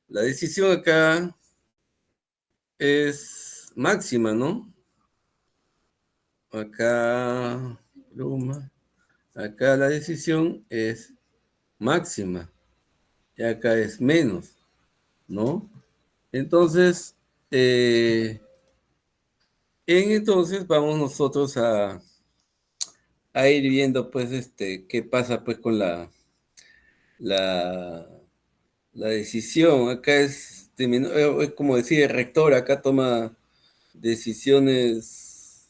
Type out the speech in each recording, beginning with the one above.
La decisión acá es máxima, ¿no? Acá, pluma, acá la decisión es máxima y acá es menos, ¿no? Entonces, entonces vamos nosotros a ir viendo, pues, qué pasa, pues, con la, la decisión. Acá es como decir el rector, acá toma decisiones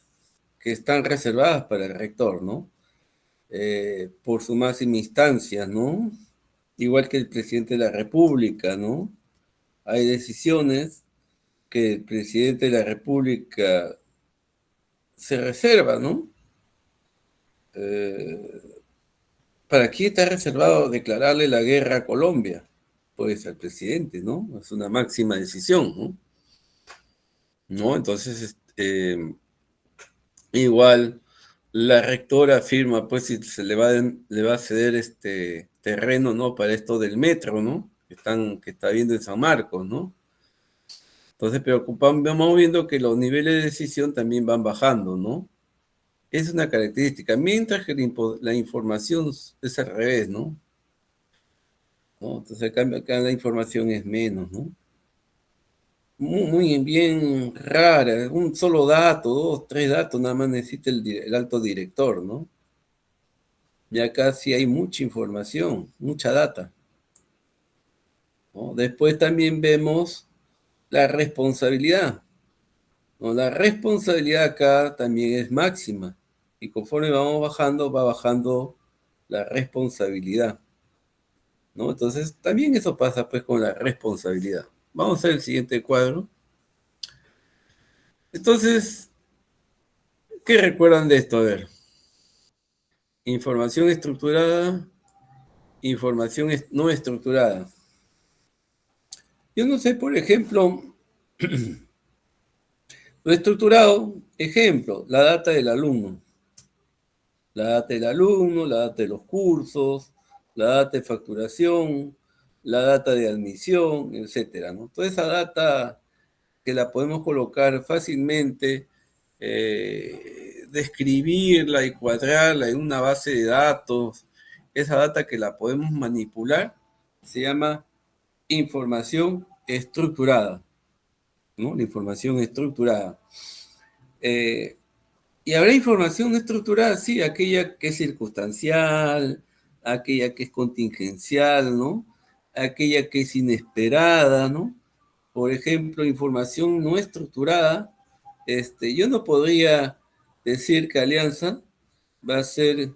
que están reservadas para el rector, ¿no? Por su máxima instancia, ¿no? Igual que el presidente de la República, ¿no? Hay decisiones que el presidente de la República se reserva, ¿no? Eh, ¿Para quién está reservado declararle la guerra a Colombia? Pues al presidente, ¿no? Es una máxima decisión, ¿no? ¿No? Entonces, igual la rectora afirma, pues, si se le va a ceder este terreno, ¿no? Para esto del metro, ¿no? Que está viendo en San Marcos, ¿no? Entonces, vamos viendo que los niveles de decisión también van bajando, ¿no? Es una característica, mientras que la información es al revés, ¿no? ¿No? Entonces, acá la información es menos, ¿no? Muy bien rara, un solo dato, dos, tres datos, nada más necesita el alto director, ¿no? Y acá sí hay mucha información, mucha data, ¿no? Después también vemos la responsabilidad, ¿no? La responsabilidad acá también es máxima, y conforme vamos bajando, va bajando la responsabilidad, ¿no? Entonces, también eso pasa pues con la responsabilidad. Vamos a ver el siguiente cuadro. Entonces, ¿qué recuerdan de esto? A ver, información estructurada, información no estructurada. Yo no sé, por ejemplo, lo estructurado, ejemplo, la data del alumno. La data del alumno, la data de los cursos, la data de facturación, la data de admisión, etcétera, ¿no? Toda esa data que la podemos colocar fácilmente, describirla y cuadrarla en una base de datos, esa data que la podemos manipular, se llama información estructurada, ¿no? La información estructurada. Eh, y habrá información estructurada, sí, aquella que es circunstancial, aquella que es contingencial, ¿no? Aquella que es inesperada, ¿no? Por ejemplo, información no estructurada, yo no podría decir que Alianza va a ser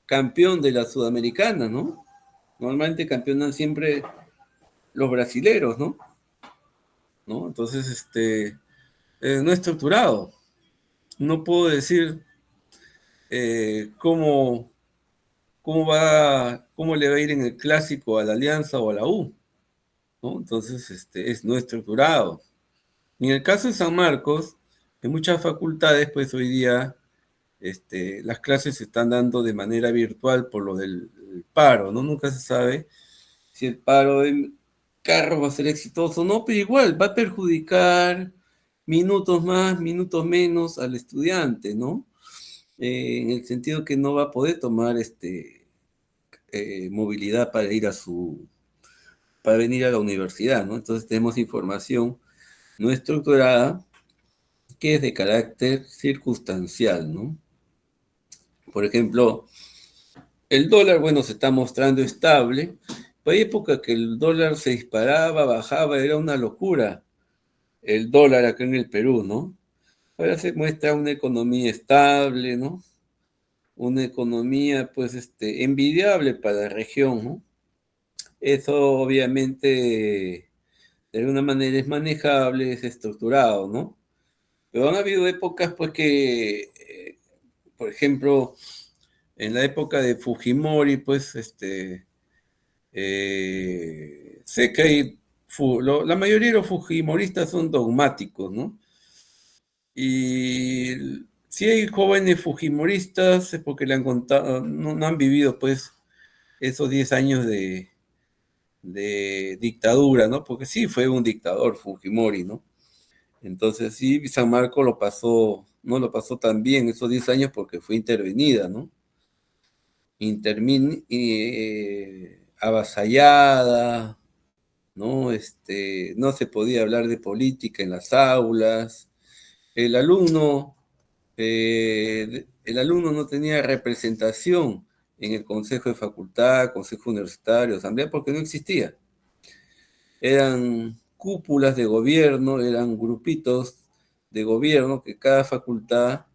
campeón de la Sudamericana, ¿no? Normalmente campeonan siempre los brasileros, ¿no? ¿No? Entonces, no estructurado. No puedo decir cómo, cómo le va a ir en el clásico a la Alianza o a la U, ¿no? Entonces, es no estructurado. Y en el caso de San Marcos, en muchas facultades, pues hoy día las clases se están dando de manera virtual por lo del paro, ¿no? Nunca se sabe si el paro de carro va a ser exitoso o no, pero igual va a perjudicar minutos más, minutos menos al estudiante, ¿no? En el sentido que no va a poder tomar movilidad para ir para venir a la universidad, ¿no? Entonces tenemos información no estructurada que es de carácter circunstancial, ¿no? Por ejemplo, el dólar, bueno, se está mostrando estable. Hay época que el dólar se disparaba, bajaba, era una locura el dólar acá en el Perú, ¿no? Ahora se muestra una economía estable, ¿no? Una economía, pues, envidiable para la región, ¿no? Eso obviamente de alguna manera es manejable, es estructurado, ¿no? Pero han habido épocas, pues, por ejemplo, en la época de Fujimori, pues, sé que la mayoría de los fujimoristas son dogmáticos, ¿no? Y si hay jóvenes fujimoristas es porque le han contado, no han vivido, pues, esos 10 años de dictadura, ¿no? Porque sí, fue un dictador Fujimori, ¿no? Entonces sí, San Marcos no lo pasó tan bien esos 10 años porque fue intervenida, ¿no? Avasallada, ¿no? No se podía hablar de política en las aulas. El alumno, el alumno no tenía representación en el consejo de facultad, consejo universitario, asamblea, porque no existía. Eran cúpulas de gobierno, eran grupitos de gobierno que cada facultad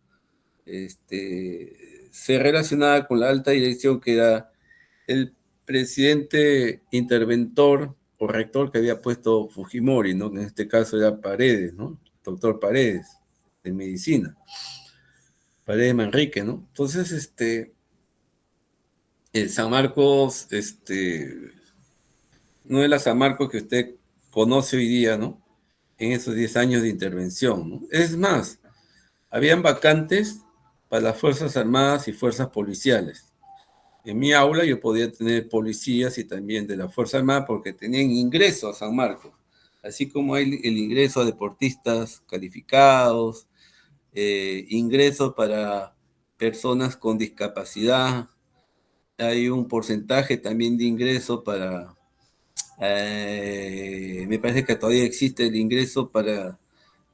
se relacionaba con la alta dirección, que era el presidente interventor o rector que había puesto Fujimori, ¿no? En este caso era Paredes, ¿no? Doctor Paredes, de medicina. Paredes Manrique, ¿no? Entonces, el San Marcos, no es la San Marcos que usted conoce hoy día, ¿no? En esos 10 años de intervención, ¿no? Es más, habían vacantes para las Fuerzas Armadas y Fuerzas Policiales. En mi aula yo podía tener policías y también de la Fuerza Armada porque tenían ingreso a San Marcos, así como hay el ingreso a deportistas calificados, ingreso para personas con discapacidad, hay un porcentaje también de ingreso para, me parece que todavía existe el ingreso para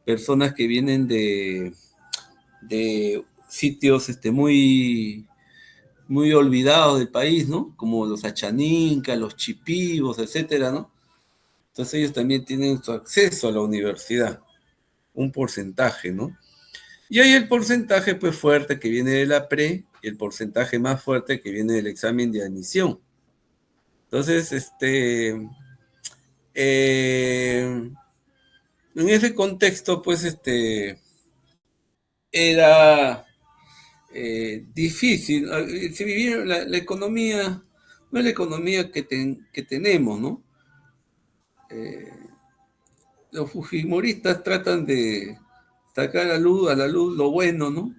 personas que vienen de sitios muy olvidados del país, ¿no? Como los Achaninca, los Chipivos, etcétera, ¿no? Entonces ellos también tienen su acceso a la universidad, un porcentaje, ¿no? Y hay el porcentaje pues fuerte que viene de la pre y el porcentaje más fuerte que viene del examen de admisión. Entonces, en ese contexto, pues, era difícil. Se vivía la economía, no es la economía que tenemos, ¿no? Los fujimoristas tratan de sacar a la luz lo bueno, ¿no?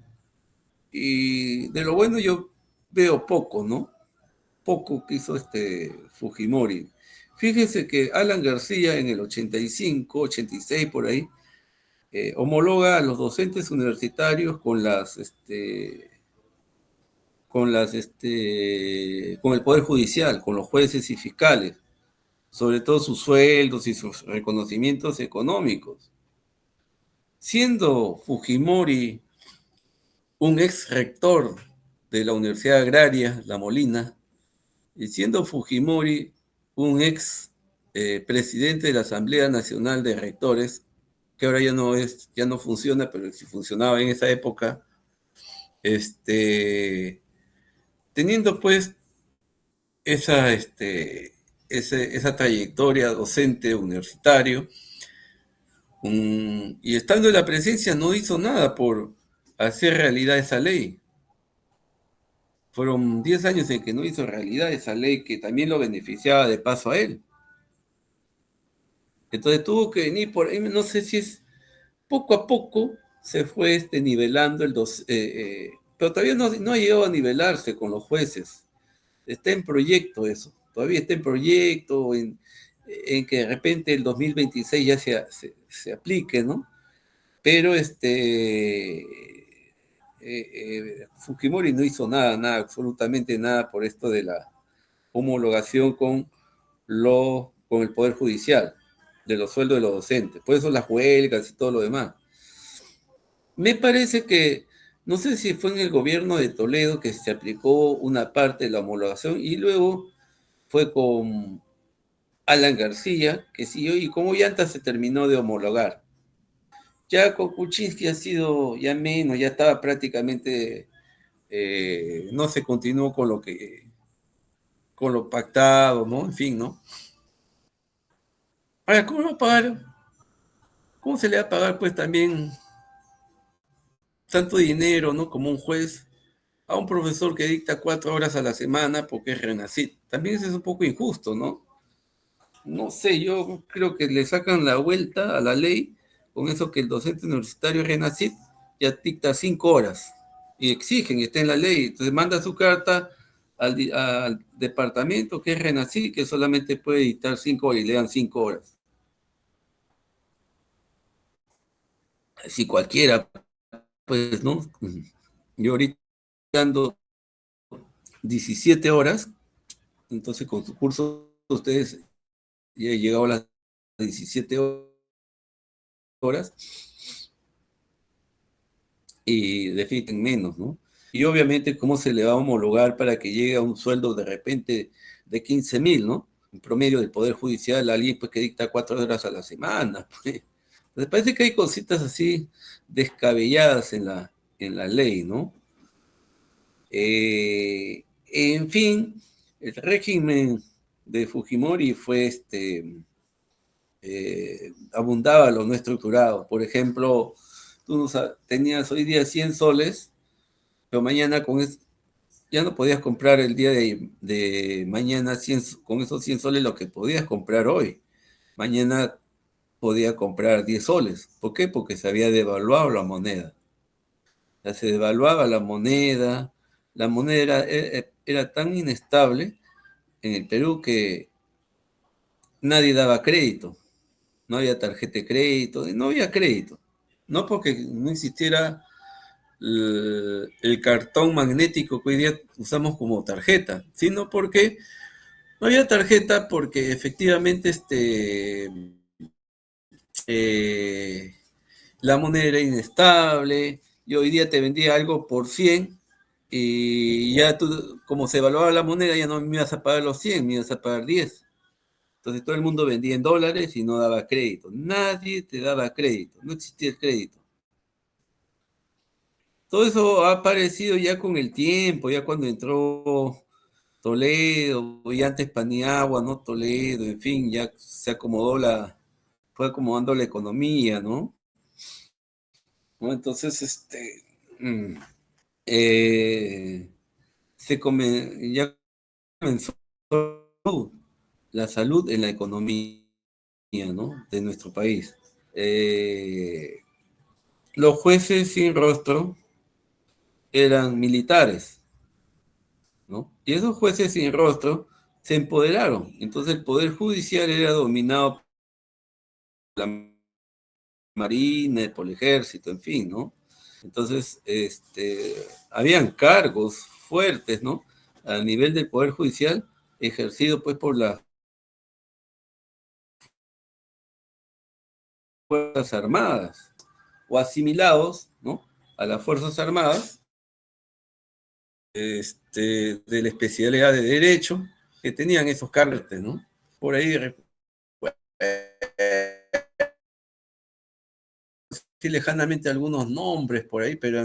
Y de lo bueno yo veo poco, ¿no? Poco que hizo Fujimori. Fíjense que Alan García en el 85, 86 por ahí, homologa a los docentes universitarios con el Poder Judicial, con los jueces y fiscales, sobre todo sus sueldos y sus reconocimientos económicos. Siendo Fujimori un ex rector de la Universidad Agraria, La Molina, y siendo Fujimori un ex presidente de la Asamblea Nacional de Rectores, que ahora ya no funciona, pero si funcionaba en esa época, teniendo pues esa, esa trayectoria docente universitario, y estando en la presencia no hizo nada por hacer realidad esa ley. Fueron 10 años en que no hizo realidad esa ley que también lo beneficiaba de paso a él. Entonces tuvo que venir por ahí, no sé si es poco a poco se fue nivelando pero todavía no ha llegado a nivelarse con los jueces. Está en proyecto eso, todavía está en proyecto, en que de repente el 2026 ya se aplique, ¿no? Pero Fujimori no hizo nada, absolutamente nada por esto de la homologación con el Poder Judicial, de los sueldos de los docentes. Por eso las huelgas y todo lo demás. Me parece que, no sé si fue en el gobierno de Toledo que se aplicó una parte de la homologación y luego fue con Alan García, que siguió, y como Llanta se terminó de homologar. Ya con Kuczynski ha sido ya menos, ya estaba prácticamente, no se continuó con lo pactado, ¿no? En fin, ¿no? Ahora, ¿cómo va a pagar? ¿Cómo se le va a pagar, pues, también tanto dinero, ¿no? Como un juez a un profesor que dicta 4 horas a la semana porque es Renacit? También eso es un poco injusto, ¿no? No sé, yo creo que le sacan la vuelta a la ley con eso que el docente universitario Renacit ya dicta 5 horas y exigen, y está en la ley. Entonces manda su carta al departamento que es Renací, que solamente puede dictar 5 horas y le dan 5 horas. Si cualquiera, pues, ¿no? Yo ahorita dando 17 horas, entonces con su curso ustedes ya han llegado a las 17 horas y definen menos, ¿no? Y obviamente, ¿cómo se le va a homologar para que llegue a un sueldo de repente de 15.000, ¿no? En promedio del Poder Judicial, alguien pues, que dicta 4 horas a la semana. Pues. Entonces, parece que hay cositas así descabelladas en la ley, ¿no? En fin, el régimen de Fujimori fue abundaba lo no estructurado. Por ejemplo, tú tenías hoy día 100 soles, pero mañana ya no podías comprar el día de mañana con esos 100 soles lo que podías comprar hoy. Mañana podía comprar 10 soles. ¿Por qué? Porque se había devaluado la moneda. Ya se devaluaba la moneda era tan inestable en el Perú que nadie daba crédito. No había tarjeta de crédito, no había crédito. No porque no existiera el cartón magnético que hoy día usamos como tarjeta, sino porque no había tarjeta porque efectivamente eh, la moneda era inestable y hoy día te vendía algo por 100 y ya tú, como se evaluaba la moneda, ya no me ibas a pagar los 100, me ibas a pagar 10. Entonces todo el mundo vendía en dólares y no daba crédito. Nadie te daba crédito, no existía el crédito. Todo eso ha aparecido ya con el tiempo, ya cuando entró Toledo, y antes Paniagua, ¿no? Toledo, en fin, ya se acomodó fue acomodando la economía, ¿no? ¿No? Entonces, mm, eh, ya comenzó la salud en la economía, ¿no? De nuestro país. Eh, los jueces sin rostro eran militares, ¿no? Y esos jueces sin rostro se empoderaron. Entonces el poder judicial era dominado por la marina, por el ejército, en fin, ¿no? Entonces, habían cargos fuertes, ¿no? A nivel del poder judicial, ejercido pues por las Fuerzas Armadas o asimilados, ¿no? A las Fuerzas Armadas, de la especialidad de Derecho, que tenían esos cargos, ¿no? Por ahí, sí, lejanamente algunos nombres por ahí, pero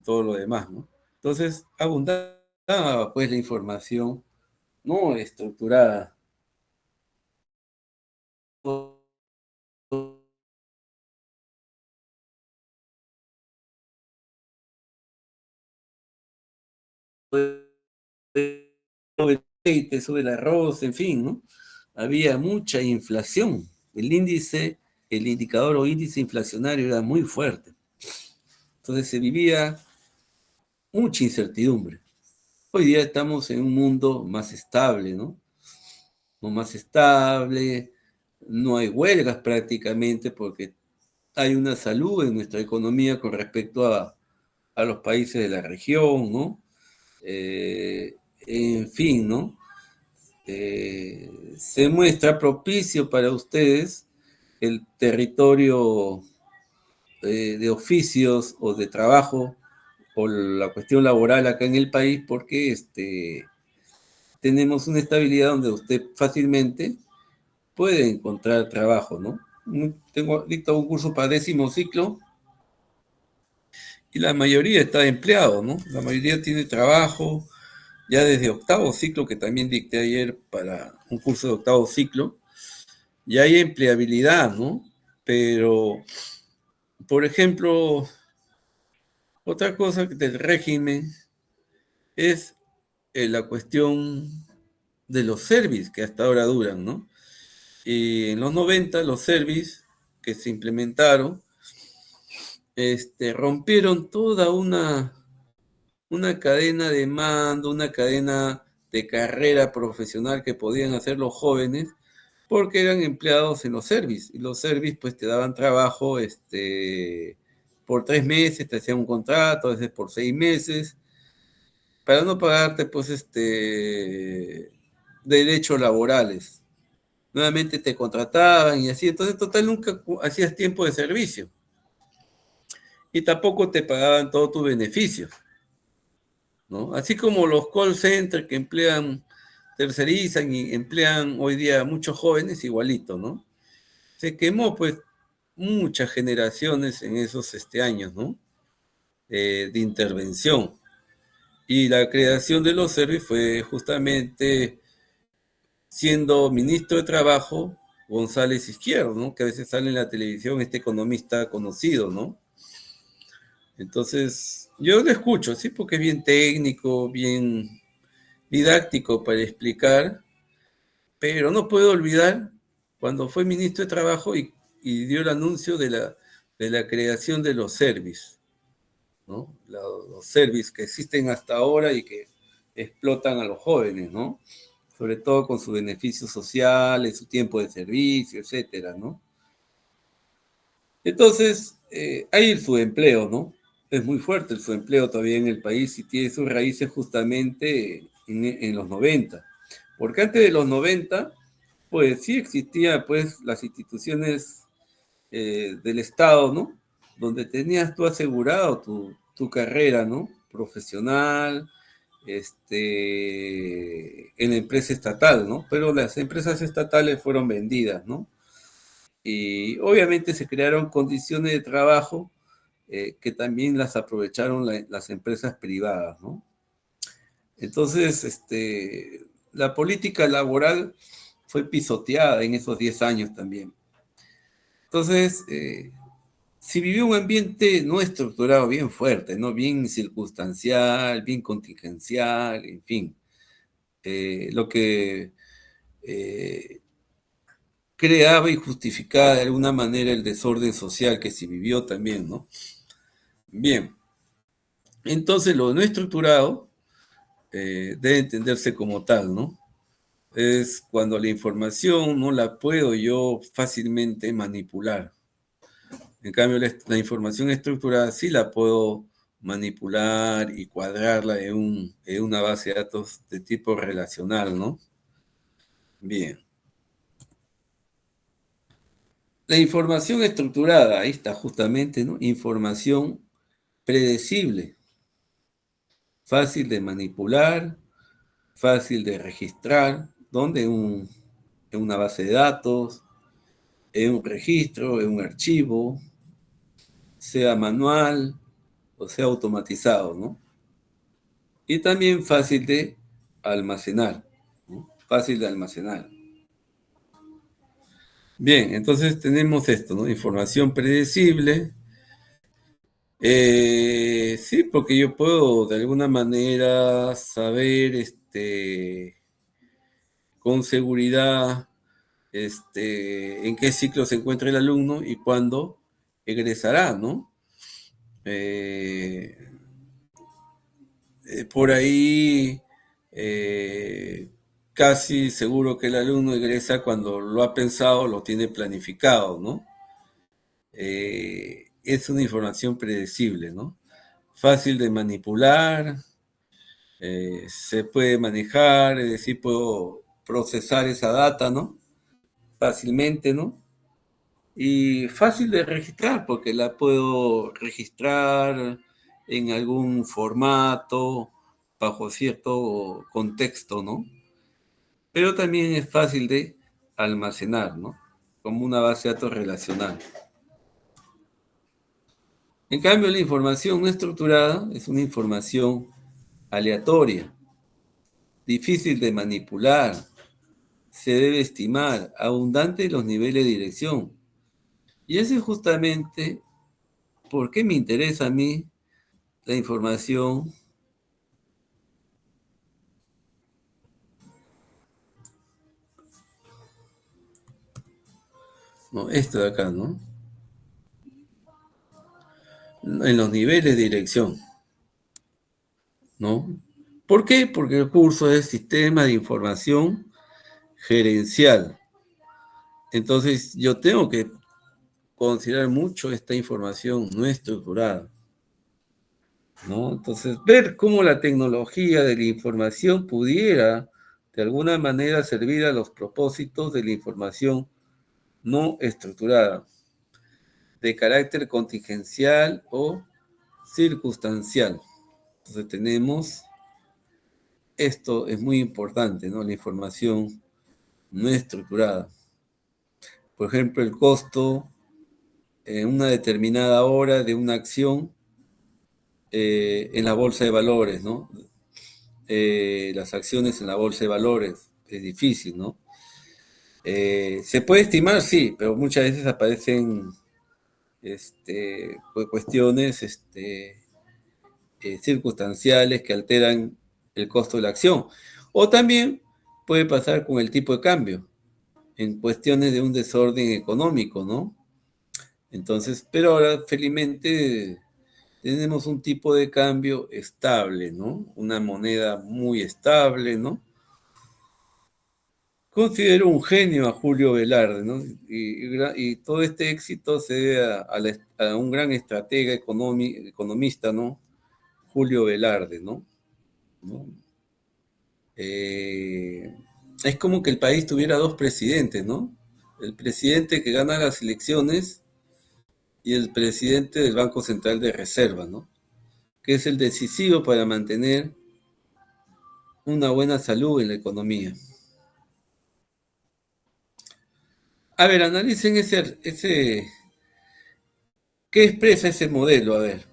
todo lo demás, ¿no? Entonces, abundaba pues la información no estructurada. Te sube el arroz, en fin, ¿no? Había mucha inflación. El indicador o índice inflacionario era muy fuerte. Entonces se vivía mucha incertidumbre. Hoy día estamos en un mundo más estable, ¿no? No más estable, no hay huelgas prácticamente porque hay una salud en nuestra economía con respecto a los países de la región, ¿no? En fin, ¿no? Se muestra propicio para ustedes el territorio de oficios o de trabajo o la cuestión laboral acá en el país porque tenemos una estabilidad donde usted fácilmente puede encontrar trabajo, ¿no? Tengo dicto un curso para 10º ciclo y la mayoría está empleado, ¿no? La mayoría tiene trabajo, ya desde 8º ciclo, que también dicté ayer para un curso de 8º ciclo, ya hay empleabilidad, ¿no? Pero, por ejemplo, otra cosa del régimen es la cuestión de los servicios que hasta ahora duran, ¿no? Y en los 90 los servicios que se implementaron rompieron toda una una cadena de mando, una cadena de carrera profesional que podían hacer los jóvenes porque eran empleados en los service. Y los service pues te daban trabajo por 3 meses, te hacían un contrato, a veces por 6 meses, para no pagarte pues derechos laborales. Nuevamente te contrataban y así, entonces total nunca hacías tiempo de servicio y tampoco te pagaban todos tus beneficios, ¿no? Así como los call centers que emplean, tercerizan y emplean hoy día muchos jóvenes, igualito, ¿no? Se quemó pues muchas generaciones en esos años, ¿no? De intervención. Y la creación de los servicios fue justamente siendo ministro de Trabajo González Izquierdo, ¿no? Que a veces sale en la televisión este economista conocido, ¿no? Entonces, yo lo escucho, sí, porque es bien técnico, bien didáctico para explicar, pero no puedo olvidar cuando fue ministro de Trabajo y dio el anuncio de la creación de los servicios, ¿no? Los servicios que existen hasta ahora y que explotan a los jóvenes, ¿no? Sobre todo con sus beneficios sociales, su tiempo de servicio, etcétera, ¿no? Entonces, hay el subempleo, ¿no? Es muy fuerte el subempleo todavía en el país y tiene sus raíces justamente en los 90. Porque antes de los 90, pues sí existían pues las instituciones del Estado, ¿no? Donde tenías tú asegurado tu carrera, ¿no? Profesional, en la empresa estatal, ¿no? Pero las empresas estatales fueron vendidas, ¿no? Y obviamente se crearon condiciones de trabajo que también las aprovecharon las empresas privadas, ¿no? Entonces, la política laboral fue pisoteada en esos 10 años también. Entonces, se vivió un ambiente no estructurado bien fuerte, ¿no? Bien circunstancial, bien contingencial, en fin. Lo que eh, creaba y justificaba de alguna manera el desorden social que se vivió también, ¿no? Bien, entonces lo no estructurado debe entenderse como tal, ¿no? Es cuando la información no la puedo yo fácilmente manipular. En cambio, la información estructurada sí la puedo manipular y cuadrarla en una base de datos de tipo relacional, ¿no? Bien. La información estructurada, ahí está justamente, ¿no? Información predecible, fácil de manipular, fácil de registrar, donde en una base de datos, en un registro, en un archivo, sea manual o sea automatizado, ¿no? Y también fácil de almacenar, ¿no? Fácil de almacenar. Bien, entonces tenemos esto, ¿no? Información predecible. Sí, porque yo puedo de alguna manera saber con seguridad en qué ciclo se encuentra el alumno y cuándo egresará, ¿no? Eh, por ahí eh, casi seguro que el alumno egresa cuando lo ha pensado, lo tiene planificado, ¿no? Es una información predecible, ¿no? Fácil de manipular, se puede manejar, es decir, puedo procesar esa data, ¿no? Fácilmente, ¿no? Y fácil de registrar, porque la puedo registrar en algún formato, bajo cierto contexto, ¿no? Pero también es fácil de almacenar, ¿no? Como una base de datos relacional. En cambio, la información no estructurada es una información aleatoria, difícil de manipular, se debe estimar, abundante en los niveles de dirección. Y eso es justamente por qué me interesa a mí la información, ¿no? Esto de acá, ¿no? En los niveles de dirección. ¿no? ¿Por qué? Porque el curso es Sistema de Información Gerencial. Entonces, yo tengo que considerar mucho esta información no estructurada, ¿no? Entonces, ver cómo la tecnología de la información pudiera, de alguna manera, servir a los propósitos de la información no estructurada, de carácter contingencial o circunstancial. Entonces, tenemos esto, es muy importante, ¿no? La información no estructurada. Por ejemplo, el costo en una determinada hora de una acción en la bolsa de valores, ¿no? Las acciones en la bolsa de valores, es difícil, ¿no? Se puede estimar, sí, pero muchas veces aparecen cuestiones circunstanciales que alteran el costo de la acción. O también puede pasar con el tipo de cambio, en cuestiones de un desorden económico, ¿no? Entonces, pero ahora felizmente tenemos un tipo de cambio estable, ¿no? Una moneda muy estable, ¿no? Considero un genio a Julio Velarde, ¿no? Y todo este éxito se debe a un gran estratega economista, ¿no? Julio Velarde, ¿no? ¿No? Eh, es como que el país tuviera dos presidentes, ¿no? El presidente que gana las elecciones y el presidente del Banco Central de Reserva, ¿no? Que es el decisivo para mantener una buena salud en la economía. A ver, analicen ¿qué expresa ese modelo? A ver,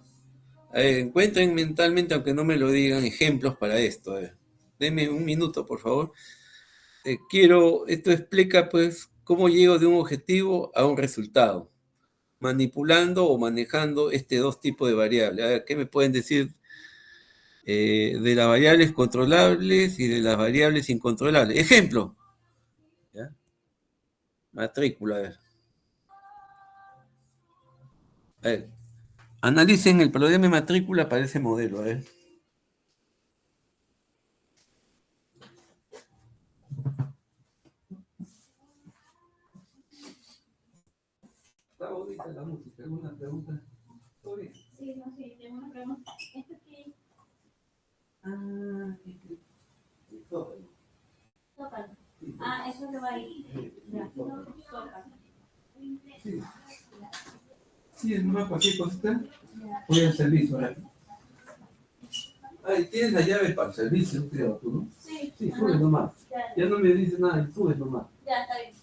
encuentren mentalmente, aunque no me lo digan, ejemplos para esto. A ver, denme un minuto, por favor. Esto explica pues cómo llego de un objetivo a un resultado, manipulando o manejando dos tipos de variables. A ver, ¿qué me pueden decir de las variables controlables y de las variables incontrolables? Ejemplo, ¿ya? Matrícula, a ver. A ver, analicen el problema de matrícula para ese modelo, a ver. Está bonita la música, ¿alguna pregunta? ¿Todo bien? Sí, no, sí, tengo una pregunta. ¿Esto qué es? Ah, Zócalo. Zócalo. Ah, eso que va ahí. Ya, Zócalo. Sí, sí, es más cualquier cosita. Voy al servicio, ahora. Ay, tienes la llave para el servicio, creo tú, ¿no? Sí. Sí, sube nomás. Ya no me dice nada, sube nomás. Ya, está bien.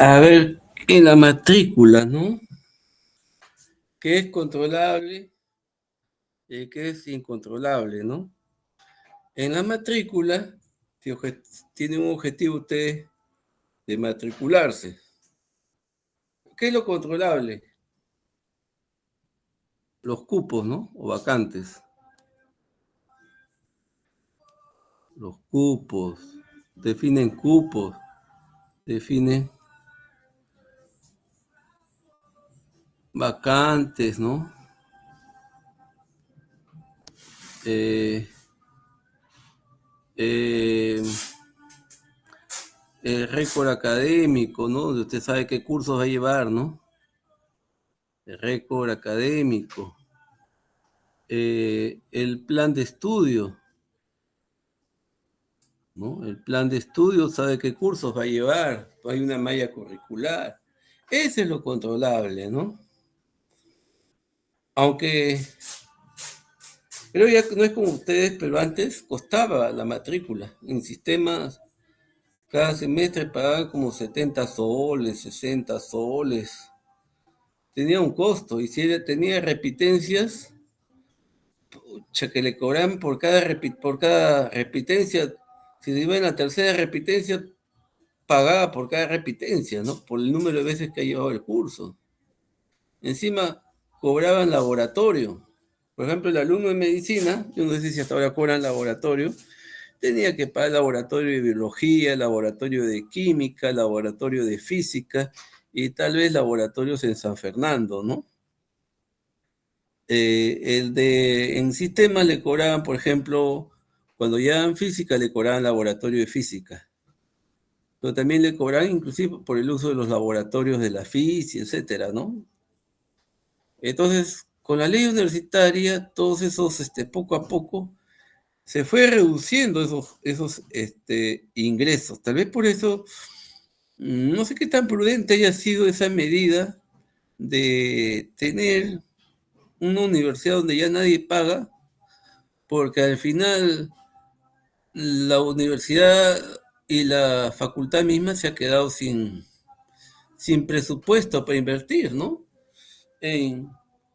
A ver, en la matrícula, ¿no? ¿Qué es controlable y qué es incontrolable, ¿no? En la matrícula tiene un objetivo usted de matricularse. ¿Qué es lo controlable? Los cupos, ¿no? O vacantes. Los cupos. Definen cupos. Definen vacantes, ¿no? Eh, eh, el récord académico, ¿no? Usted sabe qué cursos va a llevar, ¿no? El récord académico. El plan de estudio, ¿no? El plan de estudio sabe qué cursos va a llevar, hay una malla curricular. Ese es lo controlable, ¿no? Aunque, pero ya no es como ustedes, pero antes costaba la matrícula. En sistemas, cada semestre pagaban como 70 soles, 60 soles. Tenía un costo, y si tenía repitencias, que le cobraban por cada repitencia. Si se iba en la tercera repitencia, pagaba por cada repitencia, ¿no? Por el número de veces que ha llevado el curso. Encima, cobraban laboratorio. Por ejemplo, el alumno de medicina, yo no sé si hasta ahora cobran laboratorio, tenía que pagar laboratorio de biología, laboratorio de química, laboratorio de física y tal vez laboratorios en San Fernando, ¿no? En sistemas le cobraban, por ejemplo, cuando ya en física le cobraban laboratorio de física, pero también le cobraban inclusive por el uso de los laboratorios de la FISI, etcétera, ¿no? Entonces, con la ley universitaria, todos esos, poco a poco, se fue reduciendo esos ingresos. Tal vez por eso, no sé qué tan prudente haya sido esa medida de tener una universidad donde ya nadie paga, porque al final la universidad y la facultad misma se ha quedado sin presupuesto para invertir, ¿no? En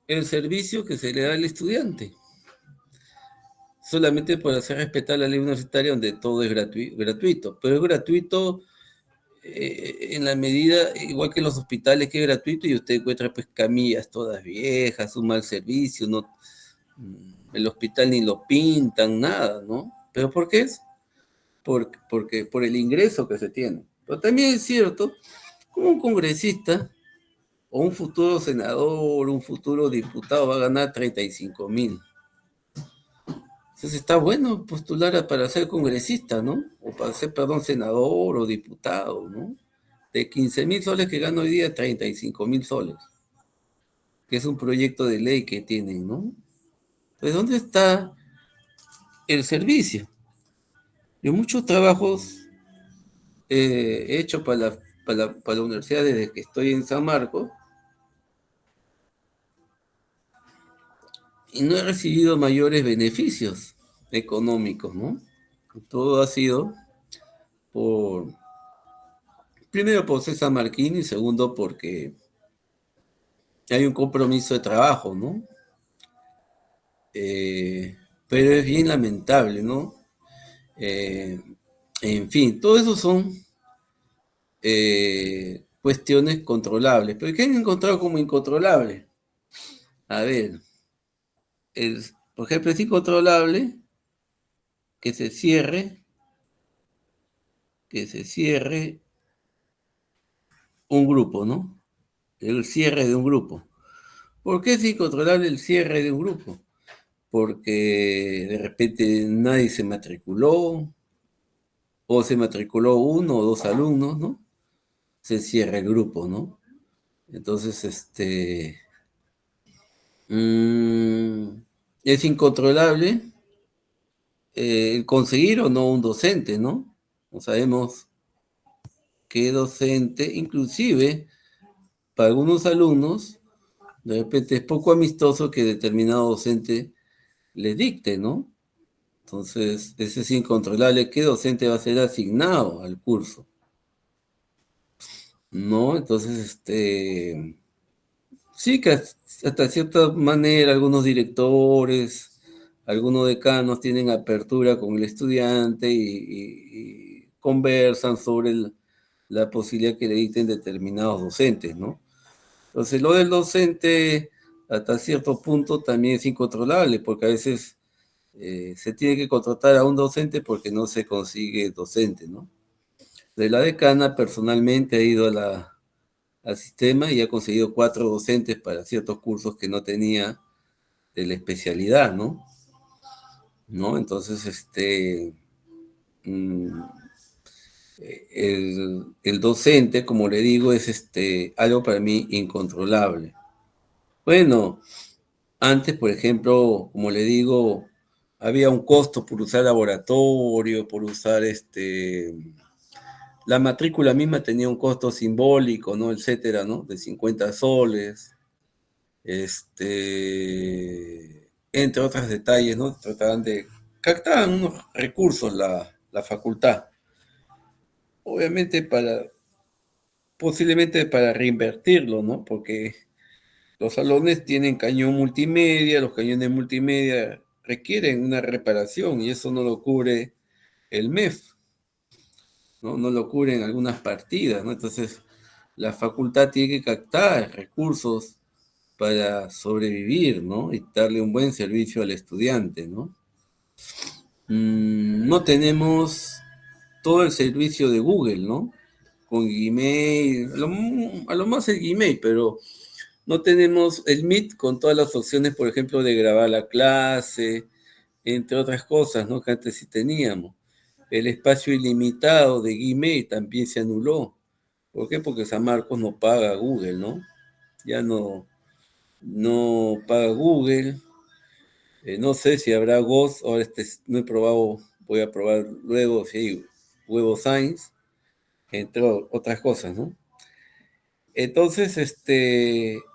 el servicio que se le da al estudiante. Solamente por hacer respetar la ley universitaria donde todo es gratuito. Pero es gratuito en la medida, igual que en los hospitales, que es gratuito, y usted encuentra pues camillas todas viejas, un mal servicio, no, el hospital ni lo pintan, nada, ¿no? ¿Pero por qué es? Porque por el ingreso que se tiene. Pero también es cierto, como un congresista o un futuro senador, un futuro diputado va a ganar 35,000. Entonces está bueno postular para ser congresista, ¿no? O para ser, perdón, senador o diputado, ¿no? De 15,000 soles que gano hoy día, 35,000 soles, que es un proyecto de ley que tienen, ¿no? Pues ¿dónde está el servicio? Yo muchos trabajos he hecho para la universidad desde que estoy en San Marcos y no he recibido mayores beneficios económicos, ¿no? Todo ha sido por, primero por César Marquín y segundo porque hay un compromiso de trabajo, ¿no? Pero es bien lamentable, ¿no? Eh, en fin, todo eso son cuestiones controlables. ¿Pero qué han encontrado como incontrolable? A ver, por ejemplo, es incontrolable que se cierre, que se cierre un grupo, ¿no? El cierre de un grupo. ¿Por qué es incontrolable el cierre de un grupo? Porque de repente nadie se matriculó, o se matriculó uno o dos alumnos, ¿no? Se cierra el grupo, ¿no? Entonces, es incontrolable conseguir o no un docente, ¿no? No sabemos qué docente, inclusive para algunos alumnos, de repente es poco amistoso que determinado docente le dicte, ¿no? Entonces, ese es incontrolable. ¿Qué docente va a ser asignado al curso? ¿No? Entonces, sí que hasta cierta manera algunos directores, algunos decanos tienen apertura con el estudiante y conversan sobre la posibilidad que le dicten determinados docentes, ¿no? Entonces, lo del docente hasta cierto punto también es incontrolable, porque a veces se tiene que contratar a un docente porque no se consigue docente, ¿no? De la decana personalmente ha ido al sistema y ha conseguido 4 docentes para ciertos cursos que no tenía de la especialidad, ¿no? ¿No? Entonces, mm, el docente, como le digo, es algo para mí incontrolable. Bueno, antes, por ejemplo, como le digo, había un costo por usar laboratorio, por usar la matrícula misma tenía un costo simbólico, ¿no? Etcétera, ¿no? De 50 soles. Entre otros detalles, ¿no? Captaban unos recursos la facultad. Obviamente posiblemente para reinvertirlo, ¿no? Porque los salones tienen cañón multimedia, los cañones multimedia requieren una reparación y eso no lo cubre el MEF, ¿no? No lo cubren algunas partidas, ¿no? Entonces, la facultad tiene que captar recursos para sobrevivir, ¿no? Y darle un buen servicio al estudiante, ¿no? No tenemos todo el servicio de Google, ¿no? Con Gmail, a lo más el Gmail, pero no tenemos el Meet con todas las opciones, por ejemplo, de grabar la clase, entre otras cosas, ¿no? Que antes sí teníamos. El espacio ilimitado de Gmail también se anuló. ¿Por qué? Porque San Marcos no paga Google, ¿no? Ya no paga Google. No sé si habrá Ghost, ahora no he probado, voy a probar luego si hay Huevo Science, entre otras cosas, ¿no? Entonces,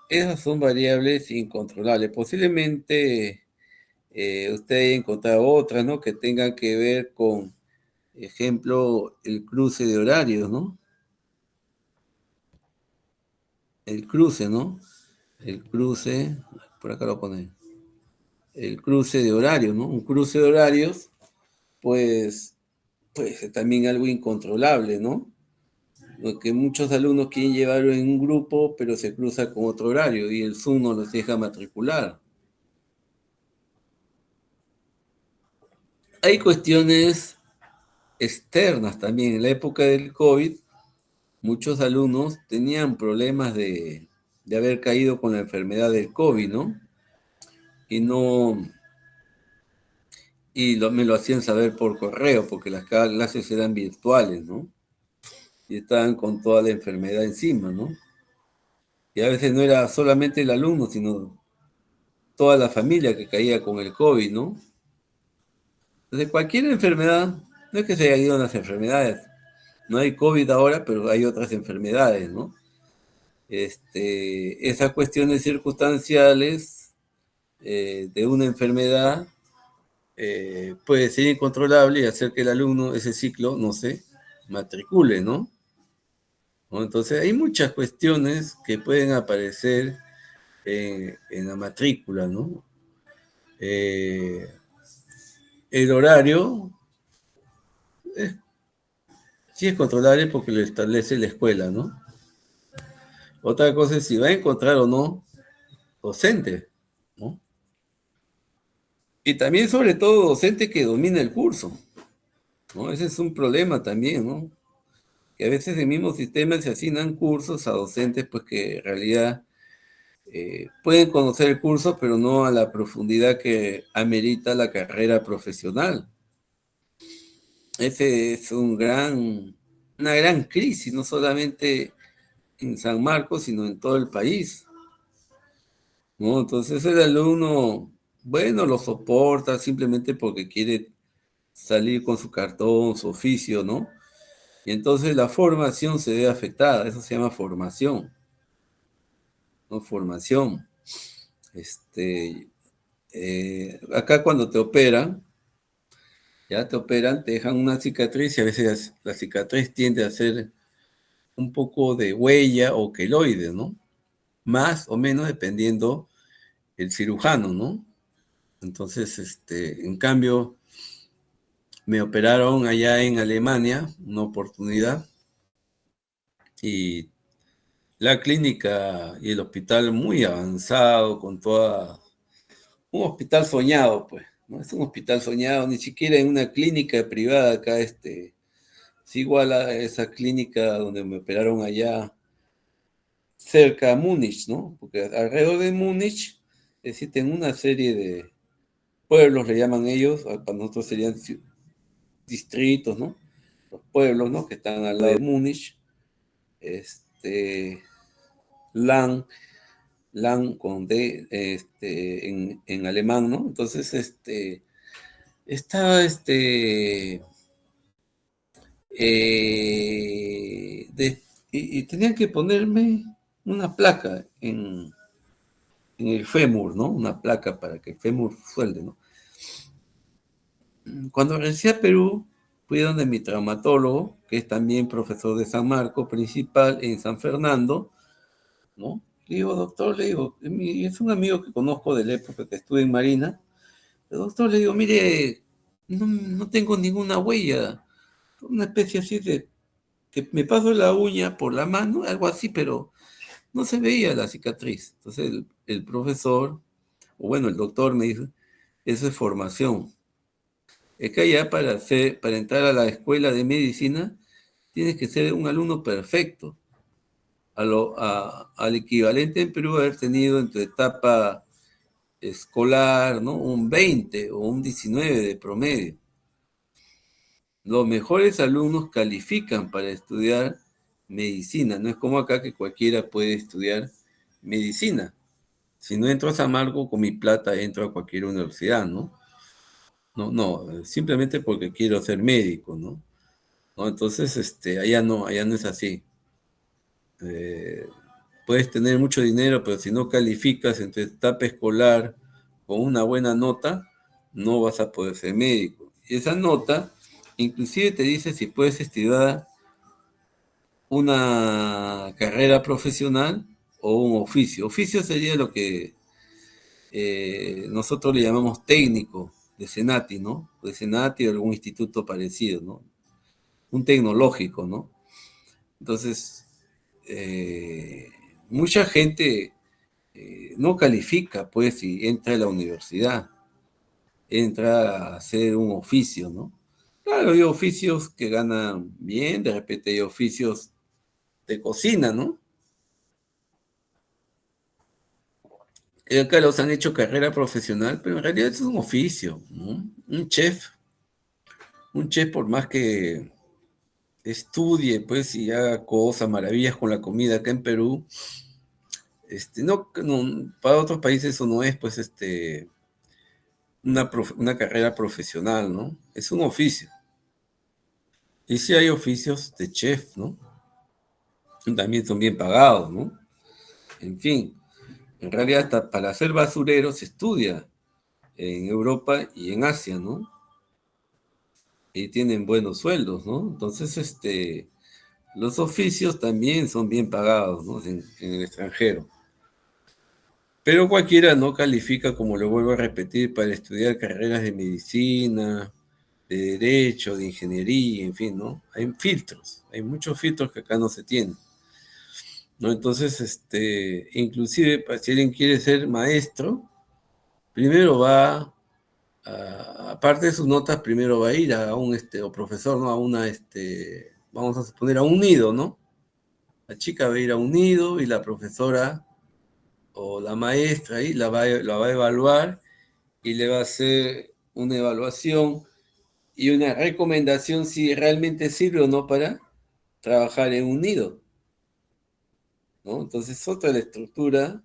esas son variables incontrolables. Posiblemente usted haya encontrado otras, ¿no? Que tengan que ver con, ejemplo, el cruce de horarios, ¿no? El cruce, ¿no? El cruce, por acá lo pone, el cruce de horarios, ¿no? Un cruce de horarios, pues también algo incontrolable, ¿no? Que muchos alumnos quieren llevarlo en un grupo, pero se cruza con otro horario y el Zoom no los deja matricular. Hay cuestiones externas también. En la época del COVID, muchos alumnos tenían problemas de haber caído con la enfermedad del COVID, ¿no? Y no, me lo hacían saber por correo, porque las clases eran virtuales, ¿no? Y estaban con toda la enfermedad encima, ¿no? Y a veces no era solamente el alumno, sino toda la familia que caía con el COVID, ¿no? Entonces, cualquier enfermedad, no es que se hayan ido las enfermedades, no hay COVID ahora, pero hay otras enfermedades, ¿no? Esas cuestiones circunstanciales de una enfermedad puede ser incontrolable y hacer que el alumno ese ciclo no se matricule, ¿no? ¿No? Entonces hay muchas cuestiones que pueden aparecer en la matrícula, ¿no? Eh, el horario eh, sí es controlable porque lo establece la escuela, ¿no? Otra cosa es si va a encontrar o no docente, ¿no? Y también, sobre todo, docente que domine el curso, ¿no? Ese es un problema también, ¿no? Que a veces el mismo sistema se asignan cursos a docentes, pues que en realidad pueden conocer el curso, pero no a la profundidad que amerita la carrera profesional. Ese es una gran crisis, no solamente en San Marcos, sino en todo el país, ¿no? Entonces el alumno, bueno, lo soporta simplemente porque quiere salir con su cartón, su oficio, ¿no? Y entonces la formación se ve afectada, eso se llama formación, ¿no? Formación. Acá cuando te operan, ya te operan, te dejan una cicatriz y a veces la cicatriz tiende a ser un poco de huella o queloide, ¿no? Más o menos dependiendo el cirujano, ¿no? Entonces, en cambio, me operaron allá en Alemania, una oportunidad, y la clínica y el hospital muy avanzado, con toda, un hospital soñado, pues, ¿no? Es un hospital soñado, ni siquiera en una clínica privada acá, es igual a esa clínica donde me operaron allá cerca a Múnich, ¿no? Porque alrededor de Múnich existen una serie de pueblos, le llaman ellos, para nosotros serían distritos, ¿no? Los pueblos, ¿no? Que están al lado de Múnich, este, Land, Land con D, en alemán, ¿no? Entonces, estaba, y tenían que ponerme una placa en el fémur, ¿no? Una placa para que el fémur suelde, ¿no? Cuando regresé a Perú, fui donde mi traumatólogo, que es también profesor de San Marco, principal en San Fernando, ¿no? Le digo, doctor, le digo, es un amigo que conozco de la época que estuve en Marina. El doctor, le digo, mire, no tengo ninguna huella, una especie así de que me paso la uña por la mano, algo así, pero no se veía la cicatriz. Entonces el profesor, o bueno, el doctor me dijo, eso es formación. Es que allá para entrar a la escuela de medicina tienes que ser un alumno perfecto. Al equivalente en Perú haber tenido en tu etapa escolar, ¿no? Un 20 o un 19 de promedio. Los mejores alumnos califican para estudiar medicina. No es como acá que cualquiera puede estudiar medicina. Si no entro a San Marco con mi plata, entro a cualquier universidad, ¿no? No, no, simplemente porque quiero ser médico, ¿no? ¿No? Entonces, allá no es así. Eh, puedes tener mucho dinero, pero si no calificas en tu etapa escolar con una buena nota, no vas a poder ser médico. Y esa nota, inclusive te dice si puedes estudiar una carrera profesional o un oficio. Oficio sería lo que nosotros le llamamos técnico de Senati, ¿no? De Senati o algún instituto parecido, ¿no? Un tecnológico, ¿no? Entonces, mucha gente no califica, pues, y entra a la universidad, entra a hacer un oficio, ¿no? Claro, hay oficios que ganan bien, de repente hay oficios de cocina, ¿no? Y acá los han hecho carrera profesional, pero en realidad es un oficio, ¿no? Un chef por más que estudie, pues, y haga cosas, maravillas con la comida acá en Perú, para otros países eso no es, pues, una carrera profesional, ¿no? Es un oficio. Y sí hay oficios de chef, ¿no? También son bien pagados, ¿no? En fin, en realidad hasta para ser basurero se estudia en Europa y en Asia, ¿no? Y tienen buenos sueldos, ¿no? Entonces, los oficios también son bien pagados, ¿no? En el extranjero. Pero cualquiera no califica, como lo vuelvo a repetir, para estudiar carreras de medicina, de derecho, de ingeniería, en fin, ¿no? Hay filtros, hay muchos filtros que acá no se tienen, ¿no? Entonces, inclusive, si alguien quiere ser maestro, primero aparte de sus notas, primero va a ir a o profesor, ¿no? Vamos a suponer, a un nido, ¿no? La chica va a ir a un nido y la profesora o la maestra ahí la va a evaluar y le va a hacer una evaluación y una recomendación si realmente sirve o no para trabajar en un nido, ¿no? Entonces, otra de la estructura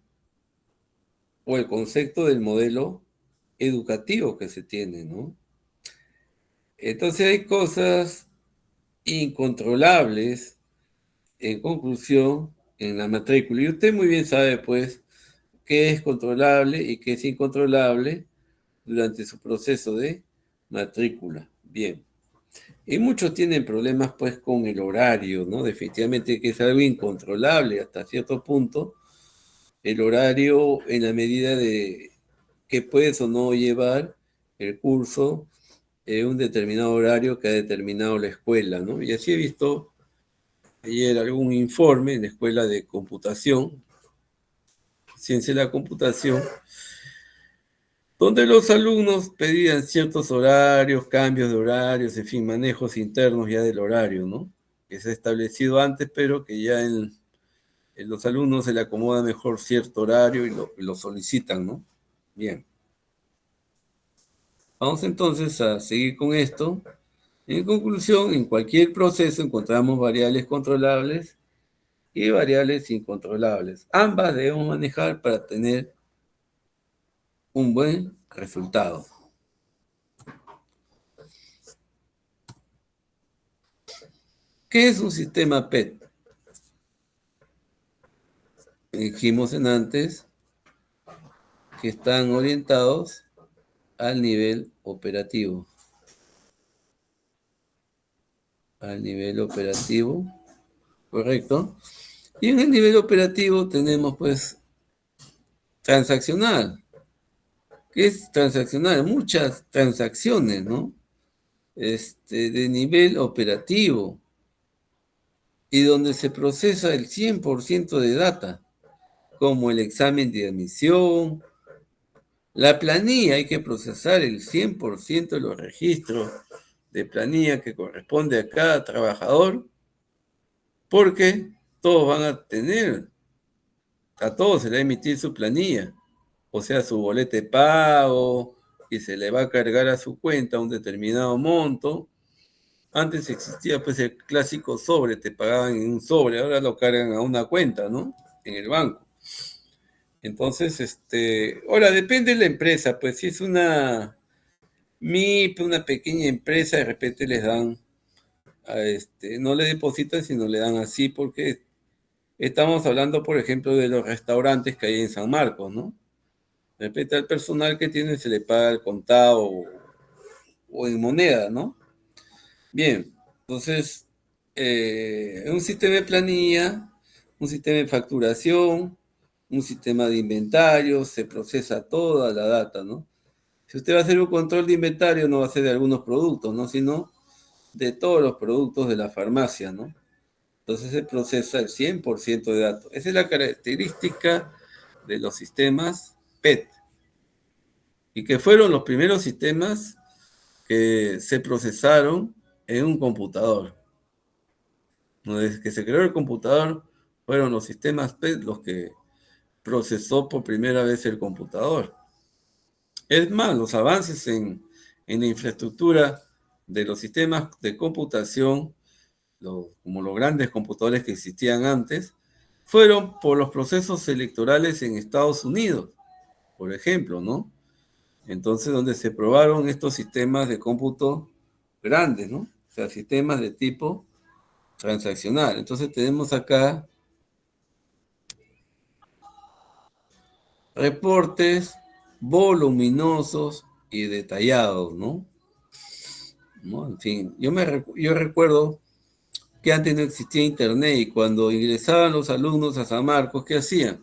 o el concepto del modelo educativo que se tiene, ¿no? Entonces, hay cosas incontrolables, en conclusión, en la matrícula. Y usted muy bien sabe, pues, qué es controlable y qué es incontrolable durante su proceso de matrícula. Bien. Y muchos tienen problemas pues con el horario, ¿no? Definitivamente que es algo incontrolable hasta cierto punto, el horario en la medida de que puedes o no llevar el curso en un determinado horario que ha determinado la escuela, ¿no? Y así he visto ayer algún informe en la escuela de computación, ciencia de la computación, donde los alumnos pedían ciertos horarios, cambios de horarios, en fin, manejos internos ya del horario, ¿no? Que se ha establecido antes, pero que ya en los alumnos se le acomoda mejor cierto horario y lo solicitan, ¿no? Bien. Vamos entonces a seguir con esto. En conclusión, en cualquier proceso encontramos variables controlables y variables incontrolables. Ambas debemos manejar para tener un buen resultado. ¿Qué es un sistema PET? Dijimos en antes que están orientados al nivel operativo. Al nivel operativo, correcto. Y en el nivel operativo tenemos pues transaccional. ¿Qué es transaccional? Muchas transacciones, ¿no? De nivel operativo y donde se procesa el 100% de data, como el examen de admisión, la planilla, hay que procesar el 100% de los registros de planilla que corresponde a cada trabajador, porque todos van a tener, a todos se le va a emitir su planilla, o sea, su boleta de pago, y se le va a cargar a su cuenta un determinado monto. Antes existía pues el clásico sobre, te pagaban en un sobre, ahora lo cargan a una cuenta, ¿no? En el banco. Entonces, ahora depende de la empresa, pues si es una MIP, una pequeña empresa, de repente les dan, no le depositan, sino le dan así, porque estamos hablando, por ejemplo, de los restaurantes que hay en San Marcos, ¿no? De repente al personal que tiene se le paga al contado o en moneda, ¿no? Bien, entonces, un sistema de planilla, un sistema de facturación, un sistema de inventario, se procesa toda la data, ¿no? Si usted va a hacer un control de inventario, no va a ser de algunos productos, ¿no? Sino de todos los productos de la farmacia, ¿no? Entonces se procesa el 100% de datos. Esa es la característica de los sistemas PET. Y que fueron los primeros sistemas que se procesaron en un computador. Desde que se creó el computador, fueron los sistemas PET los que procesó por primera vez el computador. Es más, los avances en la infraestructura de los sistemas de computación, como los grandes computadores que existían antes, fueron por los procesos electorales en Estados Unidos, por ejemplo, ¿no? Entonces, donde se probaron estos sistemas de cómputo grandes, ¿no? O sea, sistemas de tipo transaccional. Entonces, tenemos acá reportes voluminosos y detallados, ¿no? ¿No? En fin, yo recuerdo que antes no existía internet y cuando ingresaban los alumnos a San Marcos, ¿qué hacían?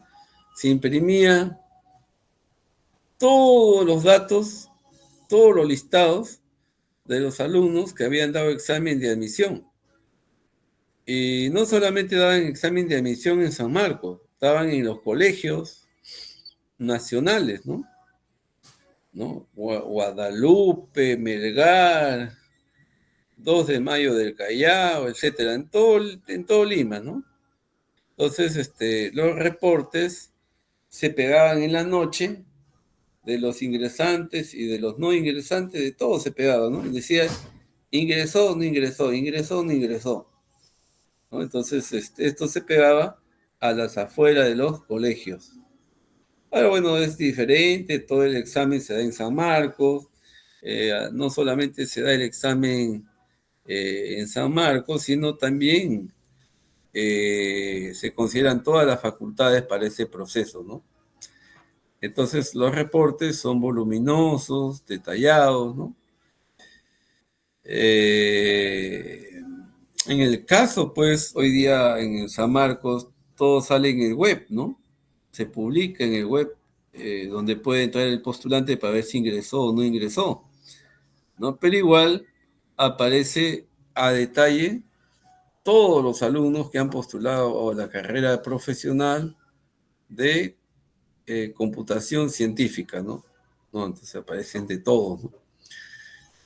Se imprimía todos los datos, todos los listados de los alumnos que habían dado examen de admisión. Y no solamente daban examen de admisión en San Marcos, estaban en los colegios nacionales, ¿no? ¿No? Guadalupe, Melgar, 2 de Mayo del Callao, etcétera, en todo Lima, ¿no? Entonces, los reportes se pegaban en la noche de los ingresantes y de los no ingresantes, de todo se pegaba, ¿no? Y decía, ingresó, no ingresó, ingresó, no ingresó, ¿no? Entonces, esto se pegaba a las afueras de los colegios. Ahora, bueno, es diferente, todo el examen se da en San Marcos, no solamente se da el examen en San Marcos, sino también se consideran todas las facultades para ese proceso, ¿no? Entonces, los reportes son voluminosos, detallados, ¿no? En el caso, pues, hoy día en el San Marcos, todo sale en el web, ¿no? Se publica en el web, donde puede entrar el postulante para ver si ingresó o no ingresó, ¿no? Pero igual aparece a detalle todos los alumnos que han postulado a la carrera profesional de computación científica, ¿no? ¿No? Entonces aparecen de todos, ¿no?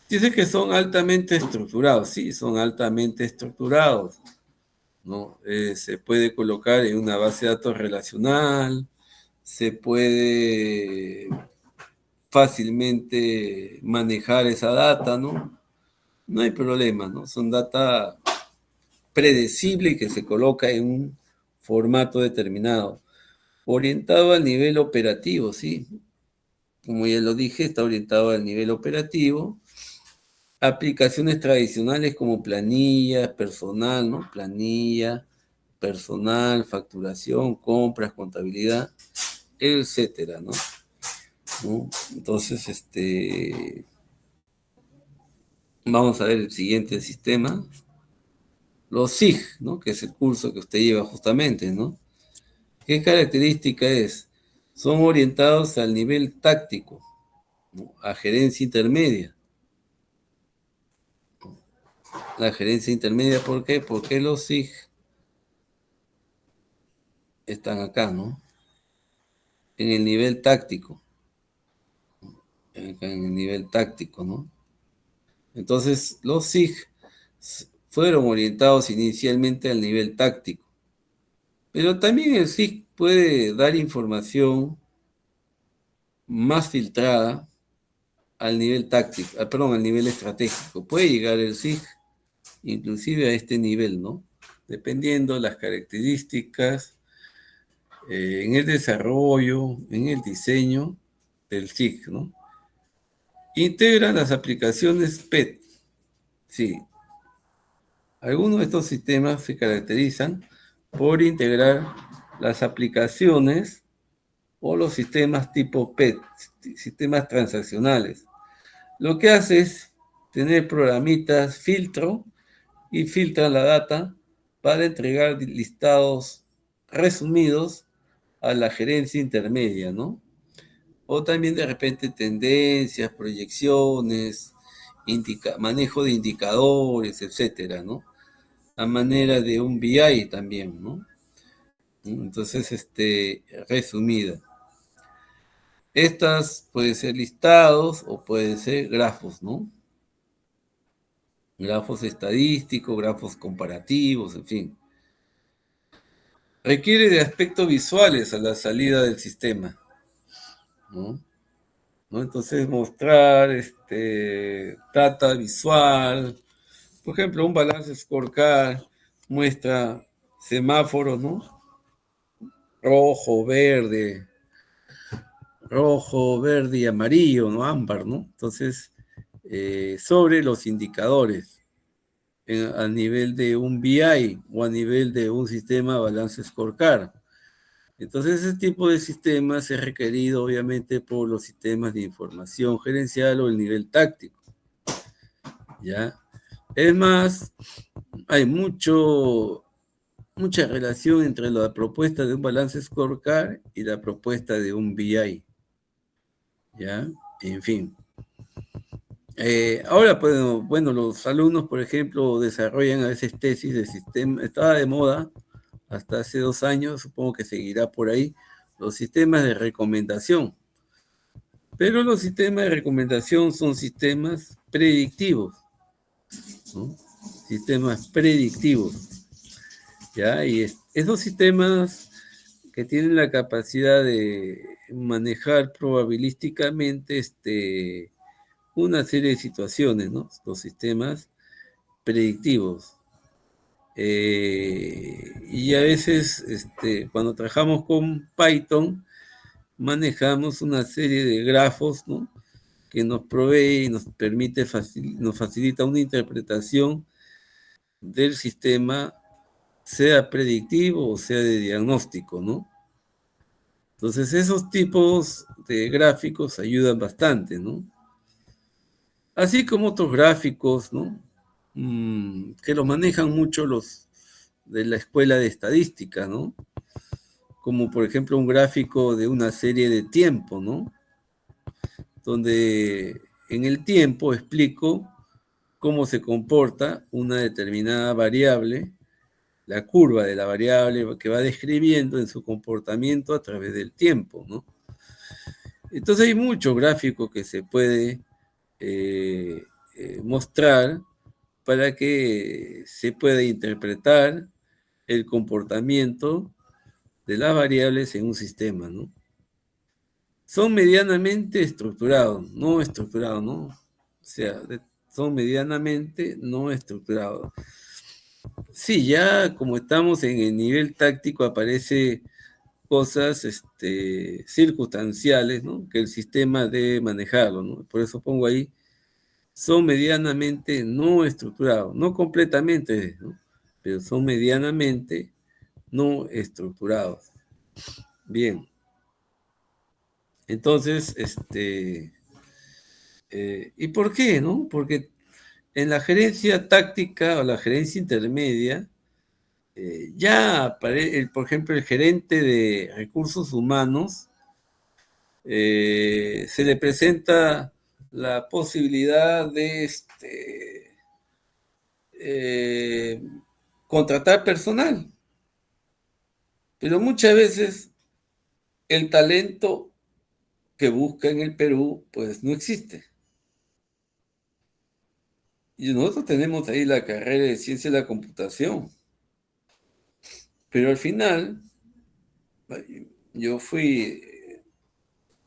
Dice que son altamente estructurados, sí, son altamente estructurados, ¿no? Se puede colocar en una base de datos relacional, se puede fácilmente manejar esa data, ¿no? No hay problema, ¿no? Son data predecible y que se coloca en un formato determinado, orientado al nivel operativo, ¿sí? Como ya lo dije, está orientado al nivel operativo. Aplicaciones tradicionales como planilla, personal, ¿no? Planilla, personal, facturación, compras, contabilidad, etcétera, ¿no? ¿No? Entonces, vamos a ver el siguiente sistema. Los SIG, ¿no? Que es el curso que usted lleva justamente, ¿no? ¿Qué característica es? Son orientados al nivel táctico, ¿no? A gerencia intermedia. La gerencia intermedia, ¿por qué? Porque los SIG están acá, ¿no? En el nivel táctico. En el nivel táctico, ¿no? Entonces, los SIG fueron orientados inicialmente al nivel táctico, pero también el SIG puede dar información más filtrada al nivel táctico, perdón, al nivel estratégico. Puede llegar el SIG inclusive a este nivel, ¿no? Dependiendo de las características en el desarrollo, en el diseño del SIG, ¿no? Integra las aplicaciones PET. Sí, algunos de estos sistemas se caracterizan por integrar las aplicaciones o los sistemas tipo PET, sistemas transaccionales. Lo que hace es tener programitas filtro y filtran la data para entregar listados resumidos a la gerencia intermedia, ¿no? O también de repente tendencias, proyecciones, manejo de indicadores, etcétera, ¿no? a manera de un BI también, ¿no? Entonces, resumida. Estas pueden ser listados o pueden ser grafos, ¿no? Grafos estadísticos, grafos comparativos, en fin. Requiere de aspectos visuales a la salida del sistema, ¿no? ¿No? Entonces mostrar data visual, por ejemplo, un balance scorecard muestra semáforos, ¿no? Rojo, verde, rojo, verde y amarillo, ¿no? Ámbar, ¿no? Entonces, sobre los indicadores a nivel de un BI o a nivel de un sistema balance scorecard. Entonces, ese tipo de sistemas es requerido obviamente por los sistemas de información gerencial o el nivel táctico, ¿ya? Es más, hay mucha relación entre la propuesta de un balance scorecard y la propuesta de un BI, ¿ya? En fin. Ahora, pues, bueno, los alumnos, por ejemplo, desarrollan a veces tesis de sistema, estaba de moda hasta hace 2 años, supongo que seguirá por ahí, los sistemas de recomendación. Pero los sistemas de recomendación son sistemas predictivos, ¿no? Sistemas predictivos, ¿ya? Y esos sistemas que tienen la capacidad de manejar probabilísticamente una serie de situaciones, ¿no? Los sistemas predictivos. Y a veces, cuando trabajamos con Python, manejamos una serie de grafos, ¿no? Que nos provee y nos permite, nos facilita una interpretación del sistema, sea predictivo o sea de diagnóstico, ¿no? Entonces, esos tipos de gráficos ayudan bastante, ¿no? Así como otros gráficos, ¿no? Que los manejan mucho los de la escuela de estadística, ¿no? Como por ejemplo un gráfico de una serie de tiempo, ¿no? Donde en el tiempo explico cómo se comporta una determinada variable, la curva de la variable que va describiendo en su comportamiento a través del tiempo, ¿no? Entonces hay mucho gráfico que se puede mostrar para que se pueda interpretar el comportamiento de las variables en un sistema, ¿no? Son medianamente estructurados, no estructurados, ¿no? O sea, son medianamente no estructurados. Sí, ya como estamos en el nivel táctico aparece cosas circunstanciales, ¿no? Que el sistema debe manejarlo, ¿no? Por eso pongo ahí, son medianamente no estructurados, no completamente, ¿no? Pero son medianamente no estructurados. Bien, entonces, ¿y por qué, no? Porque en la gerencia táctica o la gerencia intermedia, por ejemplo, el gerente de recursos humanos, se le presenta la posibilidad de eh, contratar personal, pero muchas veces el talento que busca en el Perú, pues no existe. Y nosotros tenemos ahí la carrera de ciencia de la computación, pero al final yo fui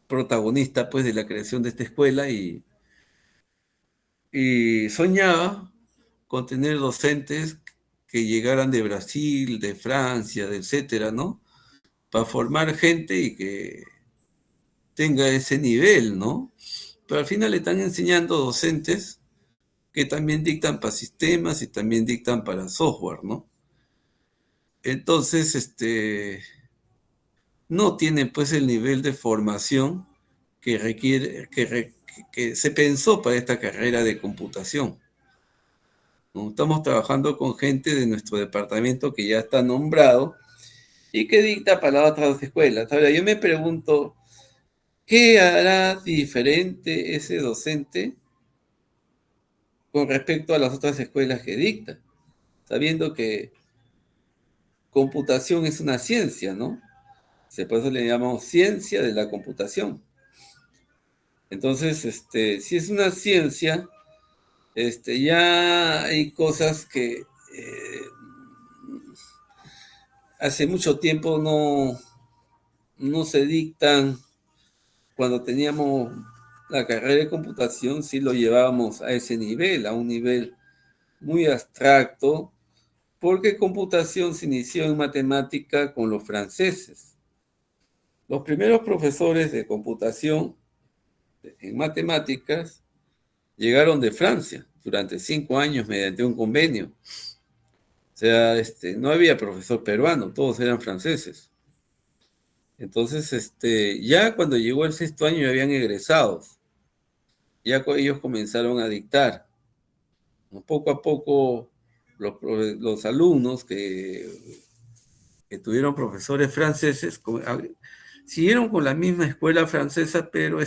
protagonista pues de la creación de esta escuela y soñaba con tener docentes que llegaran de Brasil, de Francia, de etcétera, ¿no? Para formar gente y que tenga ese nivel, ¿no? Pero al final le están enseñando docentes que también dictan para sistemas y también dictan para software, ¿no? Entonces, no tienen pues el nivel de formación que requiere, que se pensó para esta carrera de computación, ¿no? Estamos trabajando con gente de nuestro departamento que ya está nombrado y que dicta para las otras escuelas. Ahora, yo me pregunto, ¿qué hará diferente ese docente con respecto a las otras escuelas que dicta? sabiendo que computación es una ciencia, ¿no? Por eso le llamamos ciencia de la computación. Entonces, si es una ciencia, ya hay cosas que hace mucho tiempo no se dictan. Cuando teníamos la carrera de computación, sí lo llevábamos a ese nivel, a un nivel muy abstracto, porque computación se inició en matemática con los franceses. Los primeros profesores de computación en matemáticas llegaron de Francia durante 5 años mediante un convenio. O sea, no había profesor peruano, todos eran franceses. Entonces, ya cuando llegó el 6.º año ya habían egresados. Ya ellos comenzaron a dictar. Poco a poco, los alumnos que tuvieron profesores franceses siguieron con la misma escuela francesa, pero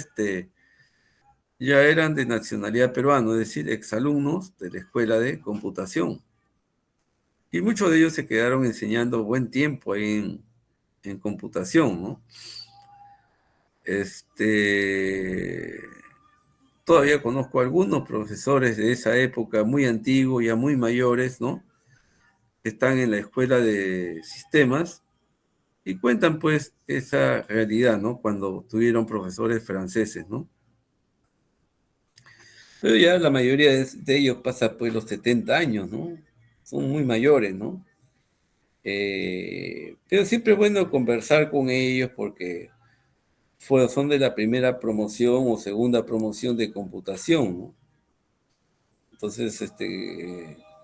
ya eran de nacionalidad peruana, es decir, exalumnos de la escuela de computación. Y muchos de ellos se quedaron enseñando buen tiempo ahí en computación, ¿no? Todavía conozco algunos profesores de esa época muy antiguos, ya muy mayores, ¿no? Que están en la escuela de sistemas y cuentan pues esa realidad, ¿no? Cuando tuvieron profesores franceses, ¿no? Pero ya la mayoría de ellos pasa pues los 70 años, ¿no? Son muy mayores, ¿no? Pero siempre es bueno conversar con ellos porque son de la primera promoción o segunda promoción de computación, ¿no? Entonces,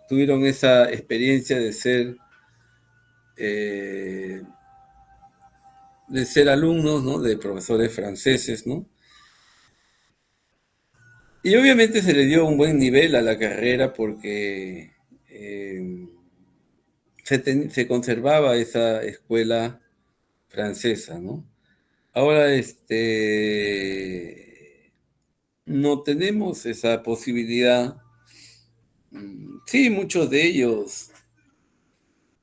tuvieron esa experiencia eh, de ser alumnos, ¿no? De profesores franceses, ¿no? Y obviamente se le dio un buen nivel a la carrera porque se conservaba esa escuela francesa, ¿no? Ahora, no tenemos esa posibilidad. Sí, muchos de ellos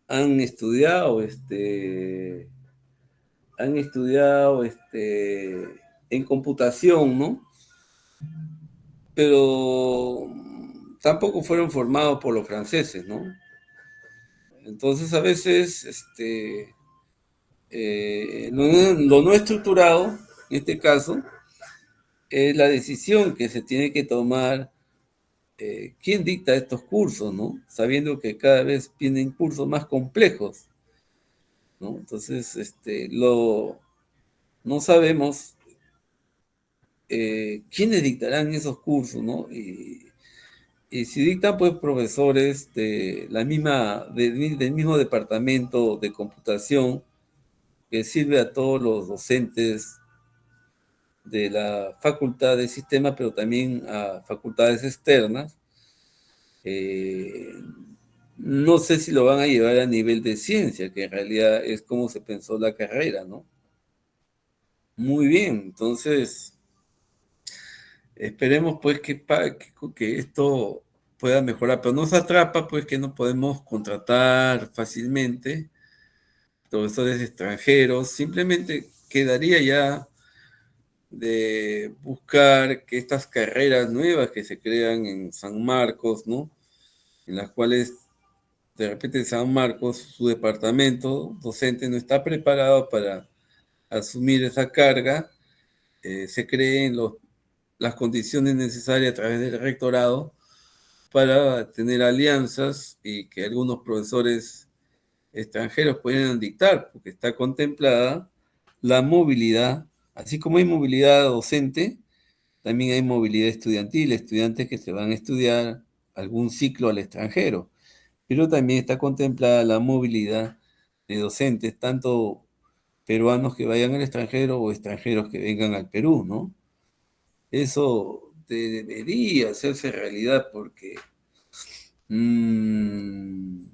han estudiado, en computación, ¿no? Pero tampoco fueron formados por los franceses, ¿no? Entonces, a veces, lo no estructurado, en este caso, es la decisión que se tiene que tomar. ¿Quién dicta estos cursos, no? Sabiendo que cada vez vienen cursos más complejos, ¿no? Entonces, no sabemos quiénes dictarán esos cursos, ¿no? Y si dictan, pues, profesores del mismo departamento de computación que sirve a todos los docentes de la facultad de sistema, pero también a facultades externas, eh, no sé si lo van a llevar a nivel de ciencia, que en realidad es como se pensó la carrera, ¿no? Muy bien, entonces esperemos pues que esto pueda mejorar, pero nos atrapa pues que no podemos contratar fácilmente profesores extranjeros, simplemente quedaría ya de buscar que estas carreras nuevas que se crean en San Marcos, ¿no? En las cuales de repente San Marcos, su departamento docente no está preparado para asumir esa carga, se creen las condiciones necesarias a través del rectorado para tener alianzas y que algunos profesores extranjeros puedan dictar, porque está contemplada la movilidad, así como hay movilidad docente, también hay movilidad estudiantil, estudiantes que se van a estudiar algún ciclo al extranjero, pero también está contemplada la movilidad de docentes, tanto peruanos que vayan al extranjero o extranjeros que vengan al Perú, ¿no? Eso debería hacerse realidad porque mm,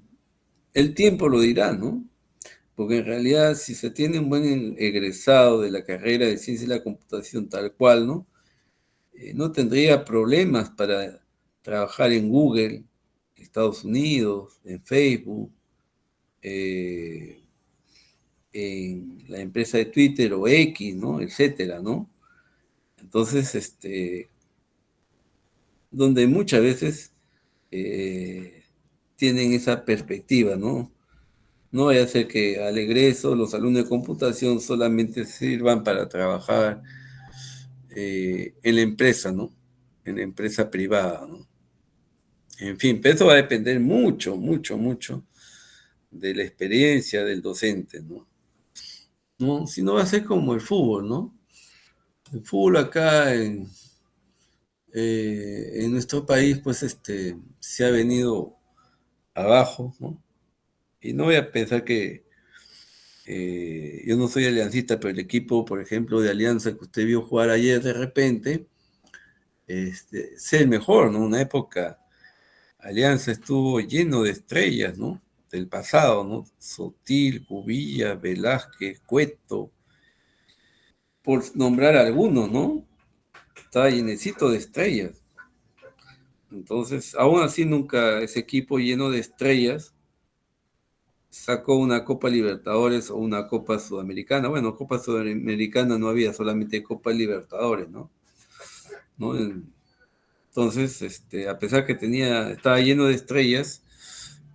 el tiempo lo dirá, ¿no? Porque en realidad si se tiene un buen egresado de la carrera de ciencia de la computación tal cual, ¿no? No tendría problemas para trabajar en Google, Estados Unidos, en Facebook, en la empresa de Twitter o X, ¿no? Etcétera, ¿no? Entonces, donde muchas veces tienen esa perspectiva, ¿no? No vaya a ser que al egreso los alumnos de computación solamente sirvan para trabajar en la empresa, ¿no? En la empresa privada, ¿no? En fin, pero eso va a depender mucho, mucho, mucho de la experiencia del docente, ¿no? ¿No? Si no va a ser como el fútbol, ¿no? El fútbol acá en nuestro país, pues, se ha venido abajo, ¿no? Y no voy a pensar que yo no soy aliancista, pero el equipo, por ejemplo, de Alianza que usted vio jugar ayer de repente, es el mejor, ¿no? Una época, Alianza estuvo lleno de estrellas, ¿no? Del pasado, ¿no? Sotil, Cubilla, Velázquez, Cueto, por nombrar algunos, ¿no? Estaba llenecito de estrellas. Entonces, aún así nunca ese equipo lleno de estrellas sacó una Copa Libertadores o una Copa Sudamericana. Bueno, Copa Sudamericana no había, solamente Copa Libertadores, ¿no? ¿No? Entonces, a pesar que estaba lleno de estrellas,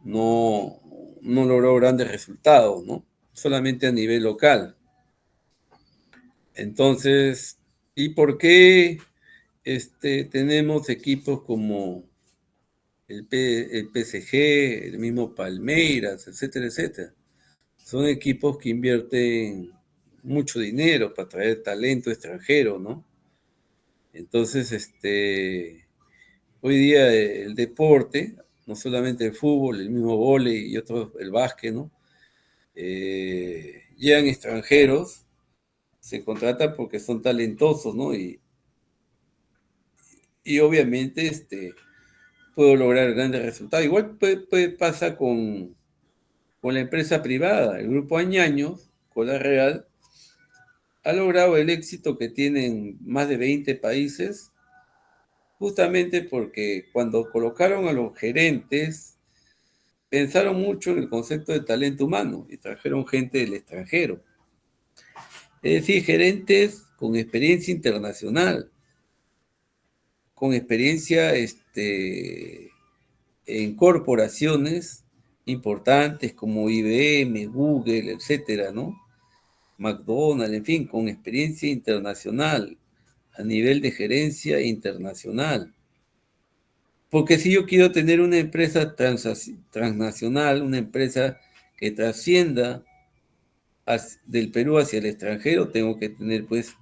no, no logró grandes resultados, ¿no? Solamente a nivel local. Entonces, ¿y por qué tenemos equipos como el PSG, el mismo Palmeiras, etcétera, etcétera? Son equipos que invierten mucho dinero para traer talento extranjero, ¿no? Entonces, hoy día el deporte, no solamente el fútbol, el mismo vóley y otros, el básquet, ¿no? Llegan extranjeros, se contratan porque son talentosos, ¿no? Y obviamente puedo lograr grandes resultados. Igual pasa con la empresa privada. El grupo Añaños, con la Real, ha logrado el éxito que tienen más de 20 países, justamente porque cuando colocaron a los gerentes, pensaron mucho en el concepto de talento humano y trajeron gente del extranjero. Es decir, gerentes con experiencia internacional, con experiencia en corporaciones importantes como IBM, Google, etcétera, ¿no? McDonald's, en fin, con experiencia internacional, a nivel de gerencia internacional. Porque si yo quiero tener una empresa transnacional, una empresa que trascienda del Perú hacia el extranjero, tengo que tener pues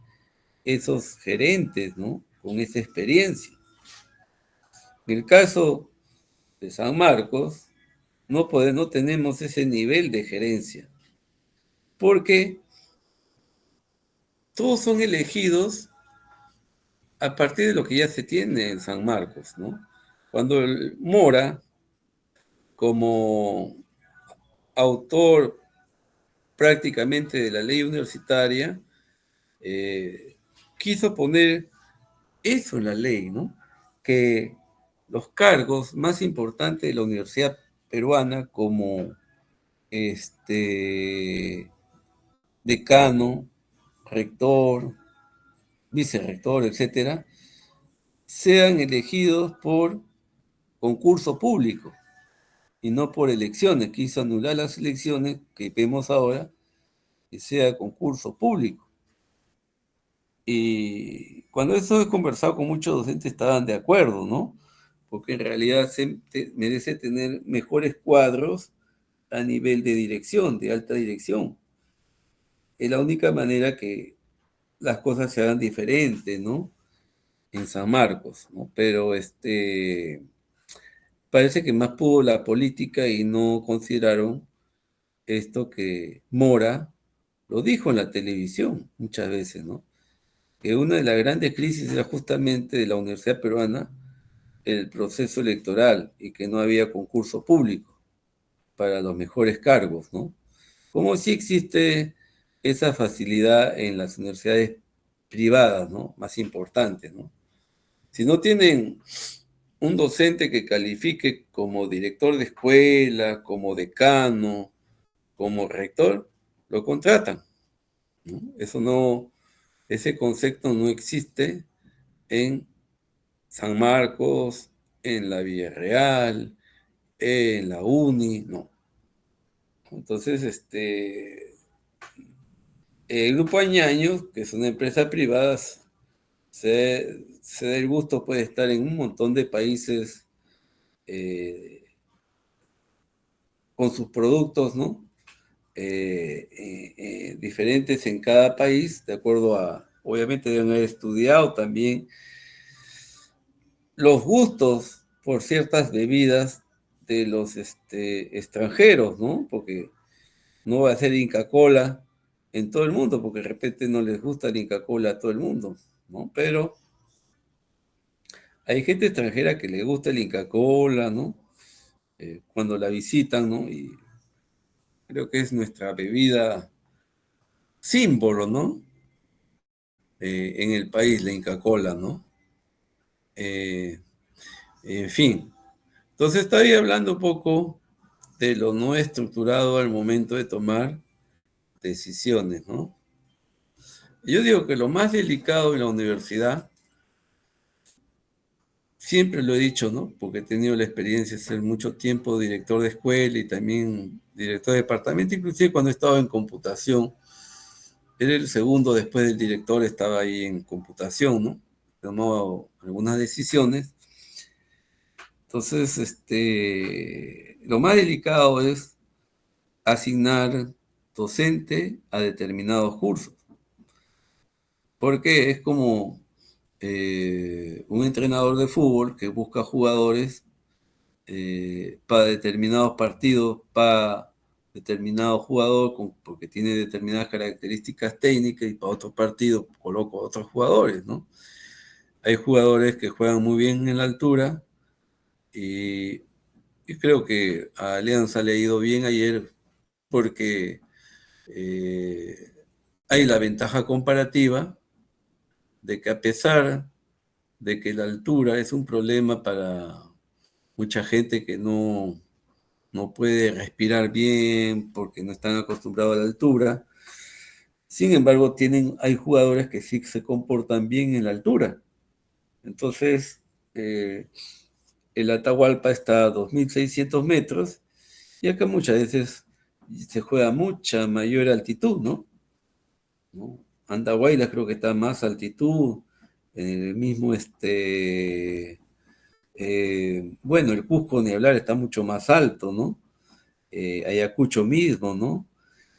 esos gerentes, ¿no? Con esa experiencia. En el caso de San Marcos, no tenemos ese nivel de gerencia, porque todos son elegidos a partir de lo que ya se tiene en San Marcos, ¿no? Cuando el Mora, como autor prácticamente de la ley universitaria, quiso poner eso en la ley, ¿no? Que los cargos más importantes de la universidad peruana, como decano, rector, vicerrector, etcétera, sean elegidos por concurso público y no por elecciones. Quiso anular las elecciones que vemos ahora, que sea concurso público. Y cuando eso he conversado con muchos docentes estaban de acuerdo, ¿no? Porque en realidad merece tener mejores cuadros a nivel de dirección, de alta dirección. Es la única manera que las cosas se hagan diferentes, ¿no? En San Marcos, ¿no? Pero parece que más pudo la política y no consideraron esto que Mora lo dijo en la televisión muchas veces, ¿no? Que una de las grandes crisis era justamente de la Universidad Peruana el proceso electoral y que no había concurso público para los mejores cargos, ¿no? Como si existe esa facilidad en las universidades privadas, ¿no? Más importantes, ¿no? Si no tienen un docente que califique como director de escuela, como decano, como rector, lo contratan, ¿no? Ese concepto no existe en San Marcos, en la Villarreal, en la Uni, no. Entonces, el Grupo Añaños, que es una empresa privada, se da el gusto, puede estar en un montón de países eh, con sus productos, ¿no? Diferentes en cada país, de acuerdo a, obviamente deben haber estudiado también los gustos por ciertas bebidas de los extranjeros, ¿no? Porque no va a ser Inca Kola en todo el mundo, porque de repente no les gusta el Inca Kola a todo el mundo, ¿no? Pero hay gente extranjera que le gusta el Inca Kola, ¿no? Cuando la visitan, ¿no? Y creo que es nuestra bebida símbolo, ¿no? En el país, la Inca Kola, ¿no? Eh, en fin, entonces estoy hablando un poco de lo no estructurado al momento de tomar decisiones, ¿no? Yo digo que lo más delicado en la universidad, siempre lo he dicho, ¿no? Porque he tenido la experiencia de ser mucho tiempo director de escuela y también director de departamento, inclusive cuando he estado en computación, era el segundo después del director, estaba ahí en computación, ¿no? Tomó algunas decisiones. Entonces, lo más delicado es asignar docente a determinados cursos, porque es como un entrenador de fútbol que busca jugadores para determinados partidos, para determinado jugador, porque tiene determinadas características técnicas, y para otros partidos coloco a otros jugadores, ¿no? Hay jugadores que juegan muy bien en la altura y, y creo que a Alianza le ha ido bien ayer porque eh, hay la ventaja comparativa de que a pesar de que la altura es un problema para mucha gente que no puede respirar bien porque no están acostumbrados a la altura, sin embargo hay jugadores que sí se comportan bien en la altura. Entonces, el Atahualpa está a 2.600 metros y acá muchas veces se juega a mucha mayor altitud, ¿no? ¿No? Andahuaylas creo que está a más altitud, en el mismo, bueno, el Cusco ni hablar está mucho más alto, ¿no? Ayacucho mismo, ¿no?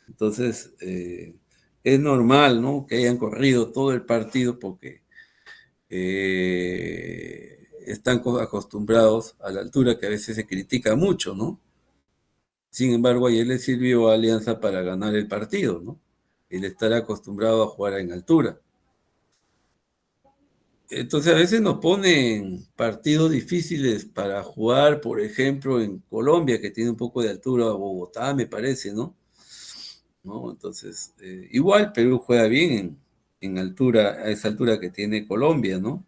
Entonces, es normal, ¿no? Que hayan corrido todo el partido porque están acostumbrados a la altura que a veces se critica mucho, ¿no? Sin embargo, ayer le sirvió a Alianza para ganar el partido, ¿no? El estar acostumbrado a jugar en altura. Entonces, a veces nos ponen partidos difíciles para jugar, por ejemplo, en Colombia, que tiene un poco de altura, Bogotá, me parece, ¿no? ¿No? Entonces, igual Perú juega bien en altura, a esa altura que tiene Colombia, ¿no?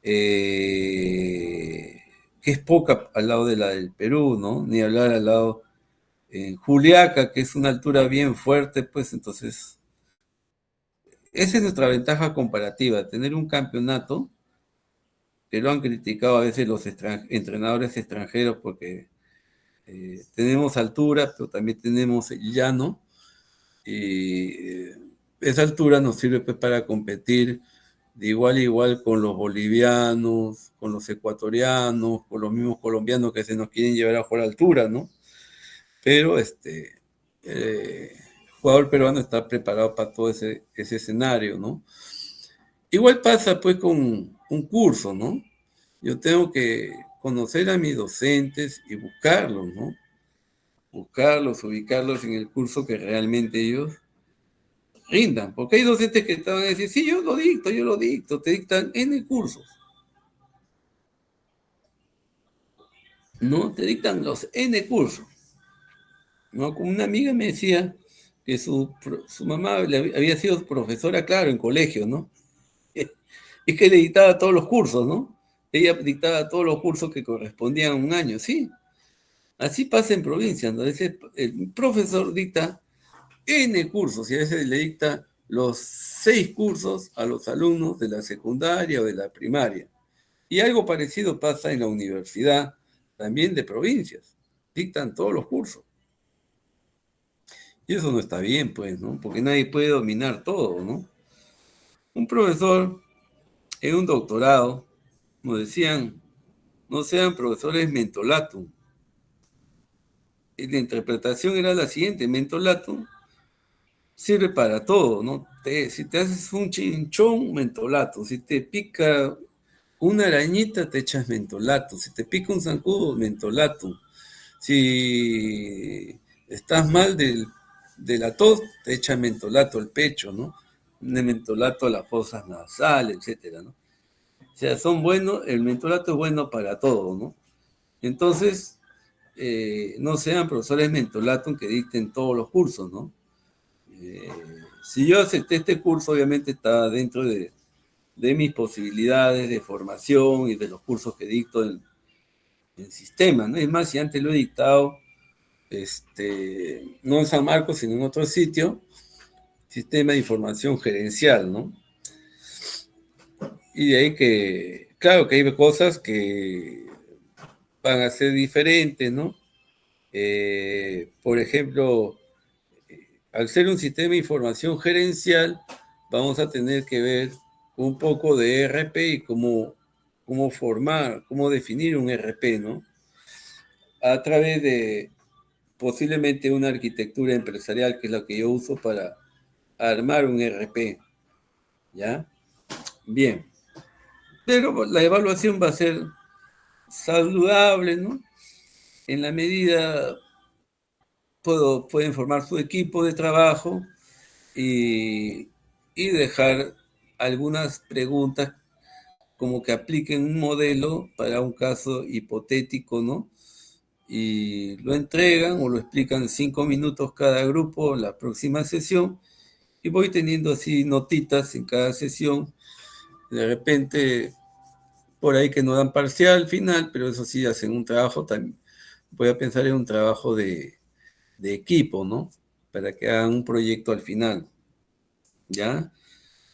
Eh, que es poca al lado de la del Perú, ¿no? Ni hablar al lado en Juliaca, que es una altura bien fuerte, pues entonces, esa es nuestra ventaja comparativa, tener un campeonato que lo han criticado a veces los entrenadores extranjeros porque tenemos altura, pero también tenemos llano, y esa altura nos sirve pues, para competir de igual a igual con los bolivianos, con los ecuatorianos, con los mismos colombianos que se nos quieren llevar a jugar a altura, ¿no? Pero el jugador peruano está preparado para todo ese escenario, ¿no? Igual pasa pues con un curso, ¿no? Yo tengo que conocer a mis docentes y buscarlos, ¿no? Buscarlos, ubicarlos en el curso que realmente ellos rindan, porque hay docentes que te van a decir, sí, yo lo dicto, te dictan N cursos, ¿no? Te dictan los N cursos, ¿no? Como una amiga me decía que su mamá había sido profesora, claro, en colegio, ¿no? Y que le dictaba todos los cursos, ¿no? Ella dictaba todos los cursos que correspondían a un año, sí. Así pasa en provincia, ¿no? El profesor dicta N cursos y a veces le dicta los 6 cursos a los alumnos de la secundaria o de la primaria. Y algo parecido pasa en la universidad, también de provincias. Dictan todos los cursos. Y eso no está bien, pues, ¿no? Porque nadie puede dominar todo, ¿no? Un profesor en un doctorado nos decían, no sean profesores mentolatum. Y la interpretación era la siguiente: mentolatum sirve para todo, ¿no? Si te haces un chinchón, mentolatum. Si te pica una arañita, te echas mentolatum. Si te pica un zancudo, mentolatum. Si estás mal de la tos, te echas mentolato al pecho, ¿no? De mentolato a las fosas nasales, etcétera, ¿no? O sea, son buenos, el mentolato es bueno para todo, ¿no? Entonces, no sean profesores mentolatum que dicten todos los cursos, ¿no? Eh, si yo acepté este curso, obviamente está dentro de mis posibilidades de formación y de los cursos que dicto en sistema, ¿no? Es más, si antes lo he dictado, no en San Marcos, sino en otro sitio, sistema de información gerencial, ¿no? Y de ahí que, claro que hay cosas que van a ser diferentes, ¿no? Por ejemplo, al ser un sistema de información gerencial, vamos a tener que ver un poco de ERP y cómo formar, cómo definir un ERP, ¿no? A través de posiblemente una arquitectura empresarial, que es lo que yo uso para armar un ERP, ¿ya? Bien. Pero la evaluación va a ser saludable, ¿no? En la medida pueden formar su equipo de trabajo y dejar algunas preguntas como que apliquen un modelo para un caso hipotético, ¿no? Y lo entregan o lo explican 5 minutos cada grupo en la próxima sesión y voy teniendo así notitas en cada sesión. De repente, por ahí que no dan parcial final, pero eso sí hacen un trabajo también. Voy a pensar en un trabajo de equipo, ¿no? Para que hagan un proyecto al final, ¿ya?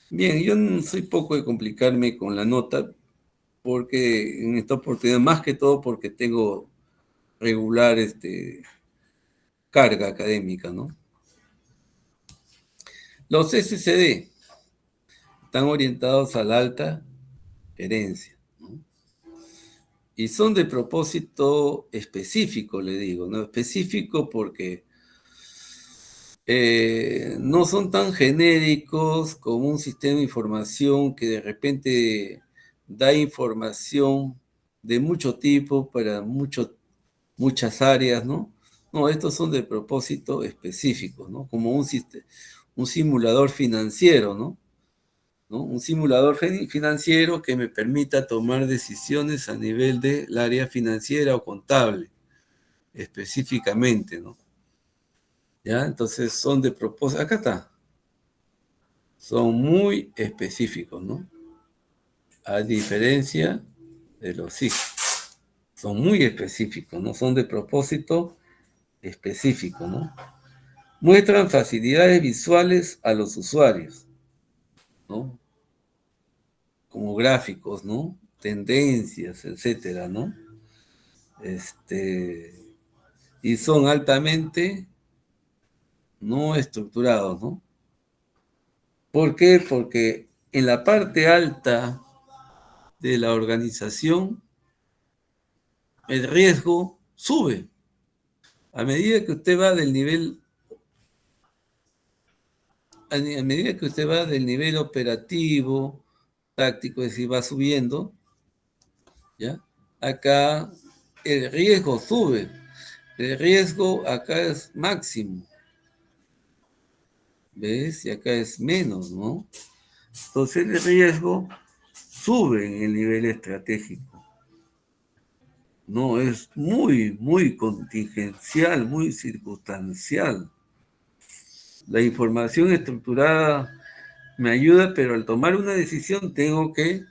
Bien, yo no soy poco de complicarme con la nota, porque en esta oportunidad, más que todo porque tengo regular carga académica, ¿no? Los SCD están orientados a la alta gerencia, ¿no? Y son de propósito específico, le digo, ¿no? Específico porque no son tan genéricos como un sistema de información que de repente da información de mucho tipo para muchas áreas, ¿no? No, estos son de propósito específico, ¿no? Como un simulador financiero, ¿no? ¿No? Un simulador financiero que me permita tomar decisiones a nivel del área financiera o contable, específicamente, ¿no? ¿Ya? Entonces son de propósito, acá está, son muy específicos, ¿no? A diferencia de los SIG, son muy específicos, ¿no? Son de propósito específico, ¿no? Muestran facilidades visuales a los usuarios, ¿no? Como gráficos, ¿no? Tendencias, etcétera, ¿no? Y son altamente no estructurados, ¿no? ¿Por qué? Porque en la parte alta de la organización el riesgo sube. A medida que usted va del nivel, a medida que usted va del nivel operativo, táctico, es decir, va subiendo, ¿ya? Acá el riesgo sube. El riesgo acá es máximo, ¿ves? Y acá es menos, ¿no? Entonces el riesgo sube en el nivel estratégico. No, es muy, muy contingencial, muy circunstancial. La información estructurada me ayuda, pero al tomar una decisión tengo que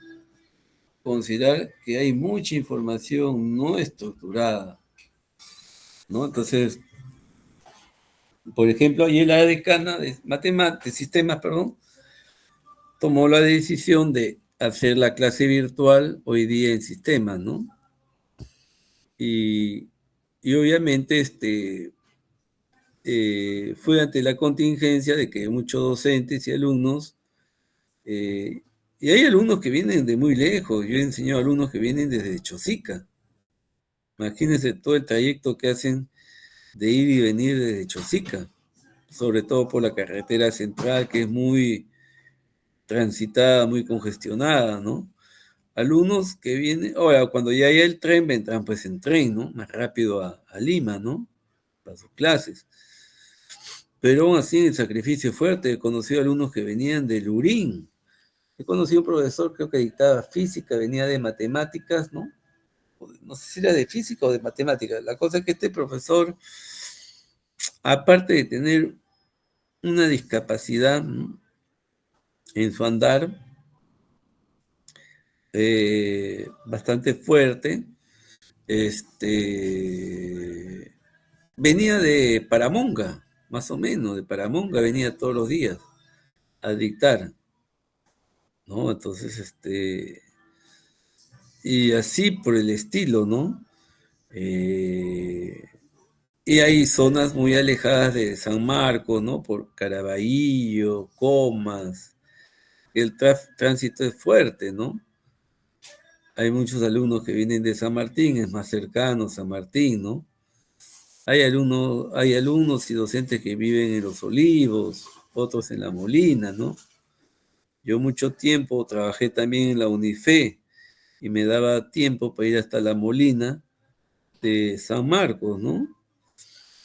considerar que hay mucha información no estructurada, ¿no? Entonces, por ejemplo, ayer la decana de matemáticas, de sistemas, perdón, tomó la decisión de hacer la clase virtual hoy día en sistemas, ¿no? Y, y obviamente fue ante la contingencia de que muchos docentes y alumnos, eh, y hay alumnos que vienen de muy lejos, yo he enseñado a alumnos que vienen desde Chosica, imagínense todo el trayecto que hacen de ir y venir desde Chosica, sobre todo por la carretera central que es muy transitada, muy congestionada, ¿no? Alumnos que vienen, ahora cuando ya hay el tren, vendrán pues en tren, ¿no? Más rápido a Lima, ¿no? Para sus clases. Pero aún así el sacrificio fuerte, he conocido alumnos que venían de Lurín, he conocido un profesor, creo que dictaba física, venía de matemáticas, ¿no? No sé si era de física o de matemáticas. La cosa es que este profesor, aparte de tener una discapacidad, ¿no?, en su andar, bastante fuerte, venía de Paramonga, más o menos, de Paramonga venía todos los días a dictar, ¿no? Entonces, y así por el estilo, ¿no? Eh, y hay zonas muy alejadas de San Marcos, ¿no? Por Caraballo, Comas, el tránsito es fuerte, ¿no? Hay muchos alumnos que vienen de San Martín, es más cercano San Martín, ¿no? Hay alumnos y docentes que viven en Los Olivos, otros en La Molina, ¿no? Yo mucho tiempo trabajé también en la UNIFE y me daba tiempo para ir hasta La Molina de San Marcos, ¿no?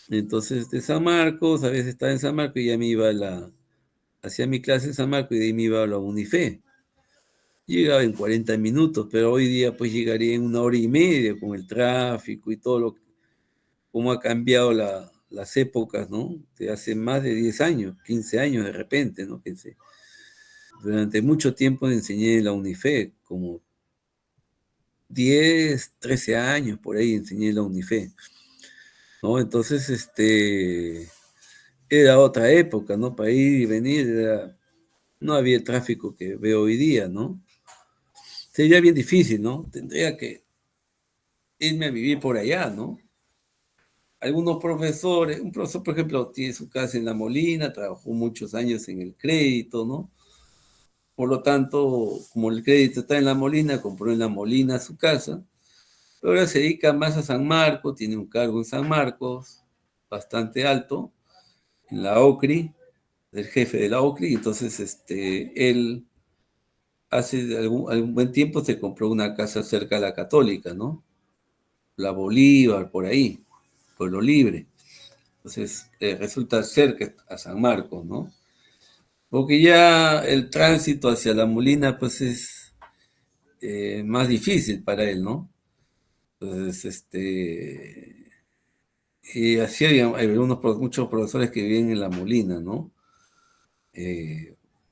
Entonces de San Marcos, a veces estaba en San Marcos y ya me iba hacía mi clase en San Marcos y de ahí me iba a la UNIFE. Llegaba en 40 minutos, pero hoy día pues llegaría en 1 hora y media con el tráfico y todo cómo ha cambiado las épocas, ¿no? De hace más de 10 años, 15 años de repente, ¿no? Durante mucho tiempo enseñé en la UNIFE, como 10, 13 años por ahí enseñé en la UNIFE, ¿no? Entonces, era otra época, ¿no? Para ir y venir, no había el tráfico que veo hoy día, ¿no? Sería bien difícil, ¿no? Tendría que irme a vivir por allá, ¿no? Algunos profesores, un profesor, por ejemplo, tiene su casa en La Molina, trabajó muchos años en el crédito, ¿no? Por lo tanto, como el crédito está en La Molina, compró en La Molina su casa, pero ahora se dedica más a San Marcos, tiene un cargo en San Marcos bastante alto, en la OCRI, el jefe de la OCRI, entonces él hace algún buen tiempo se compró una casa cerca de la Católica, ¿no? La Bolívar, por ahí, Pueblo Libre. Entonces, resulta cerca a San Marcos, ¿no? Porque ya el tránsito hacia La Molina, pues es más difícil para él, ¿no? Entonces, y así hay muchos profesores que viven en La Molina, ¿no?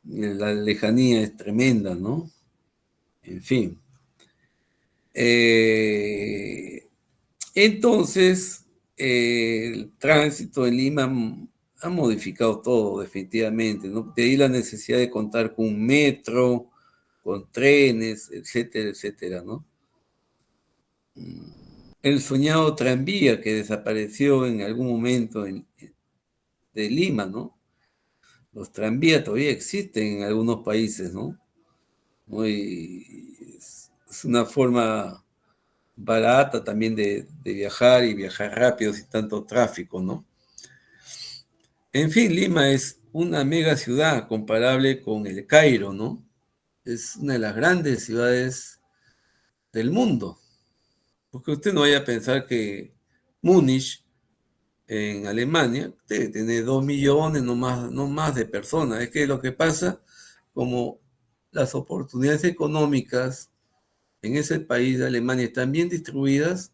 La lejanía es tremenda, ¿no? En fin. Entonces, el tránsito en Lima ha modificado todo, definitivamente, ¿no? De ahí la necesidad de contar con un metro, con trenes, etcétera, etcétera, ¿no? El soñado tranvía que desapareció en algún momento de Lima, ¿no? Los tranvías todavía existen en algunos países, ¿no? Es una forma barata también de viajar y viajar rápido sin tanto tráfico, ¿no? En fin, Lima es una mega ciudad comparable con el Cairo, ¿no? Es una de las grandes ciudades del mundo. Porque usted no vaya a pensar que Múnich, en Alemania, debe tener 2 millones, no más de personas. Es que lo que pasa, como las oportunidades económicas en ese país de Alemania están bien distribuidas,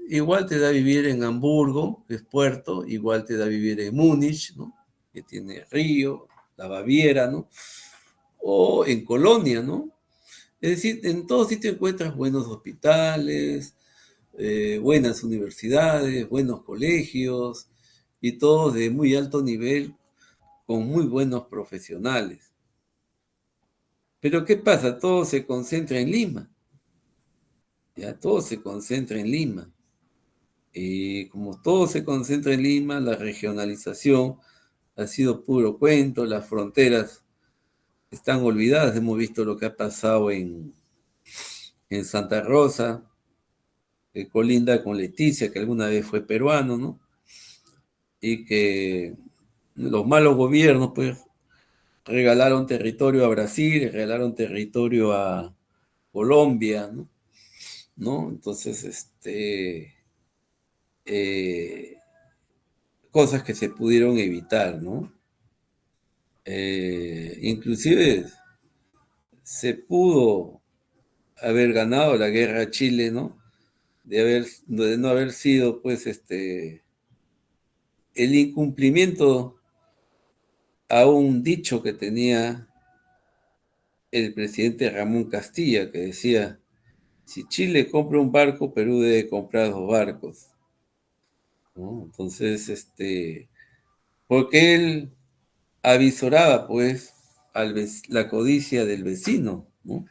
igual te da vivir en Hamburgo, que es puerto, igual te da vivir en Múnich, ¿no? Que tiene río, la Baviera, ¿no? O en Colonia, ¿no? Es decir, en todo sitio encuentras buenos hospitales, buenas universidades, buenos colegios y todos de muy alto nivel con muy buenos profesionales. Pero ¿qué pasa? Todo se concentra en Lima, ya todo se concentra en Lima. Y como todo se concentra en Lima, la regionalización ha sido puro cuento, las fronteras están olvidadas. Hemos visto lo que ha pasado en Santa Rosa, que colinda con Leticia, que alguna vez fue peruano, ¿no? Y que los malos gobiernos, pues, regalaron territorio a Brasil, regalaron territorio a Colombia, ¿no? ¿No? Entonces, eh, cosas que se pudieron evitar, ¿no? Inclusive se pudo haber ganado la guerra a Chile, ¿no? De no haber sido, pues, el incumplimiento a un dicho que tenía el presidente Ramón Castilla, que decía, si Chile compra un barco, Perú debe comprar dos barcos, ¿no? Entonces, porque él avisoraba, pues, la codicia del vecino, ¿no?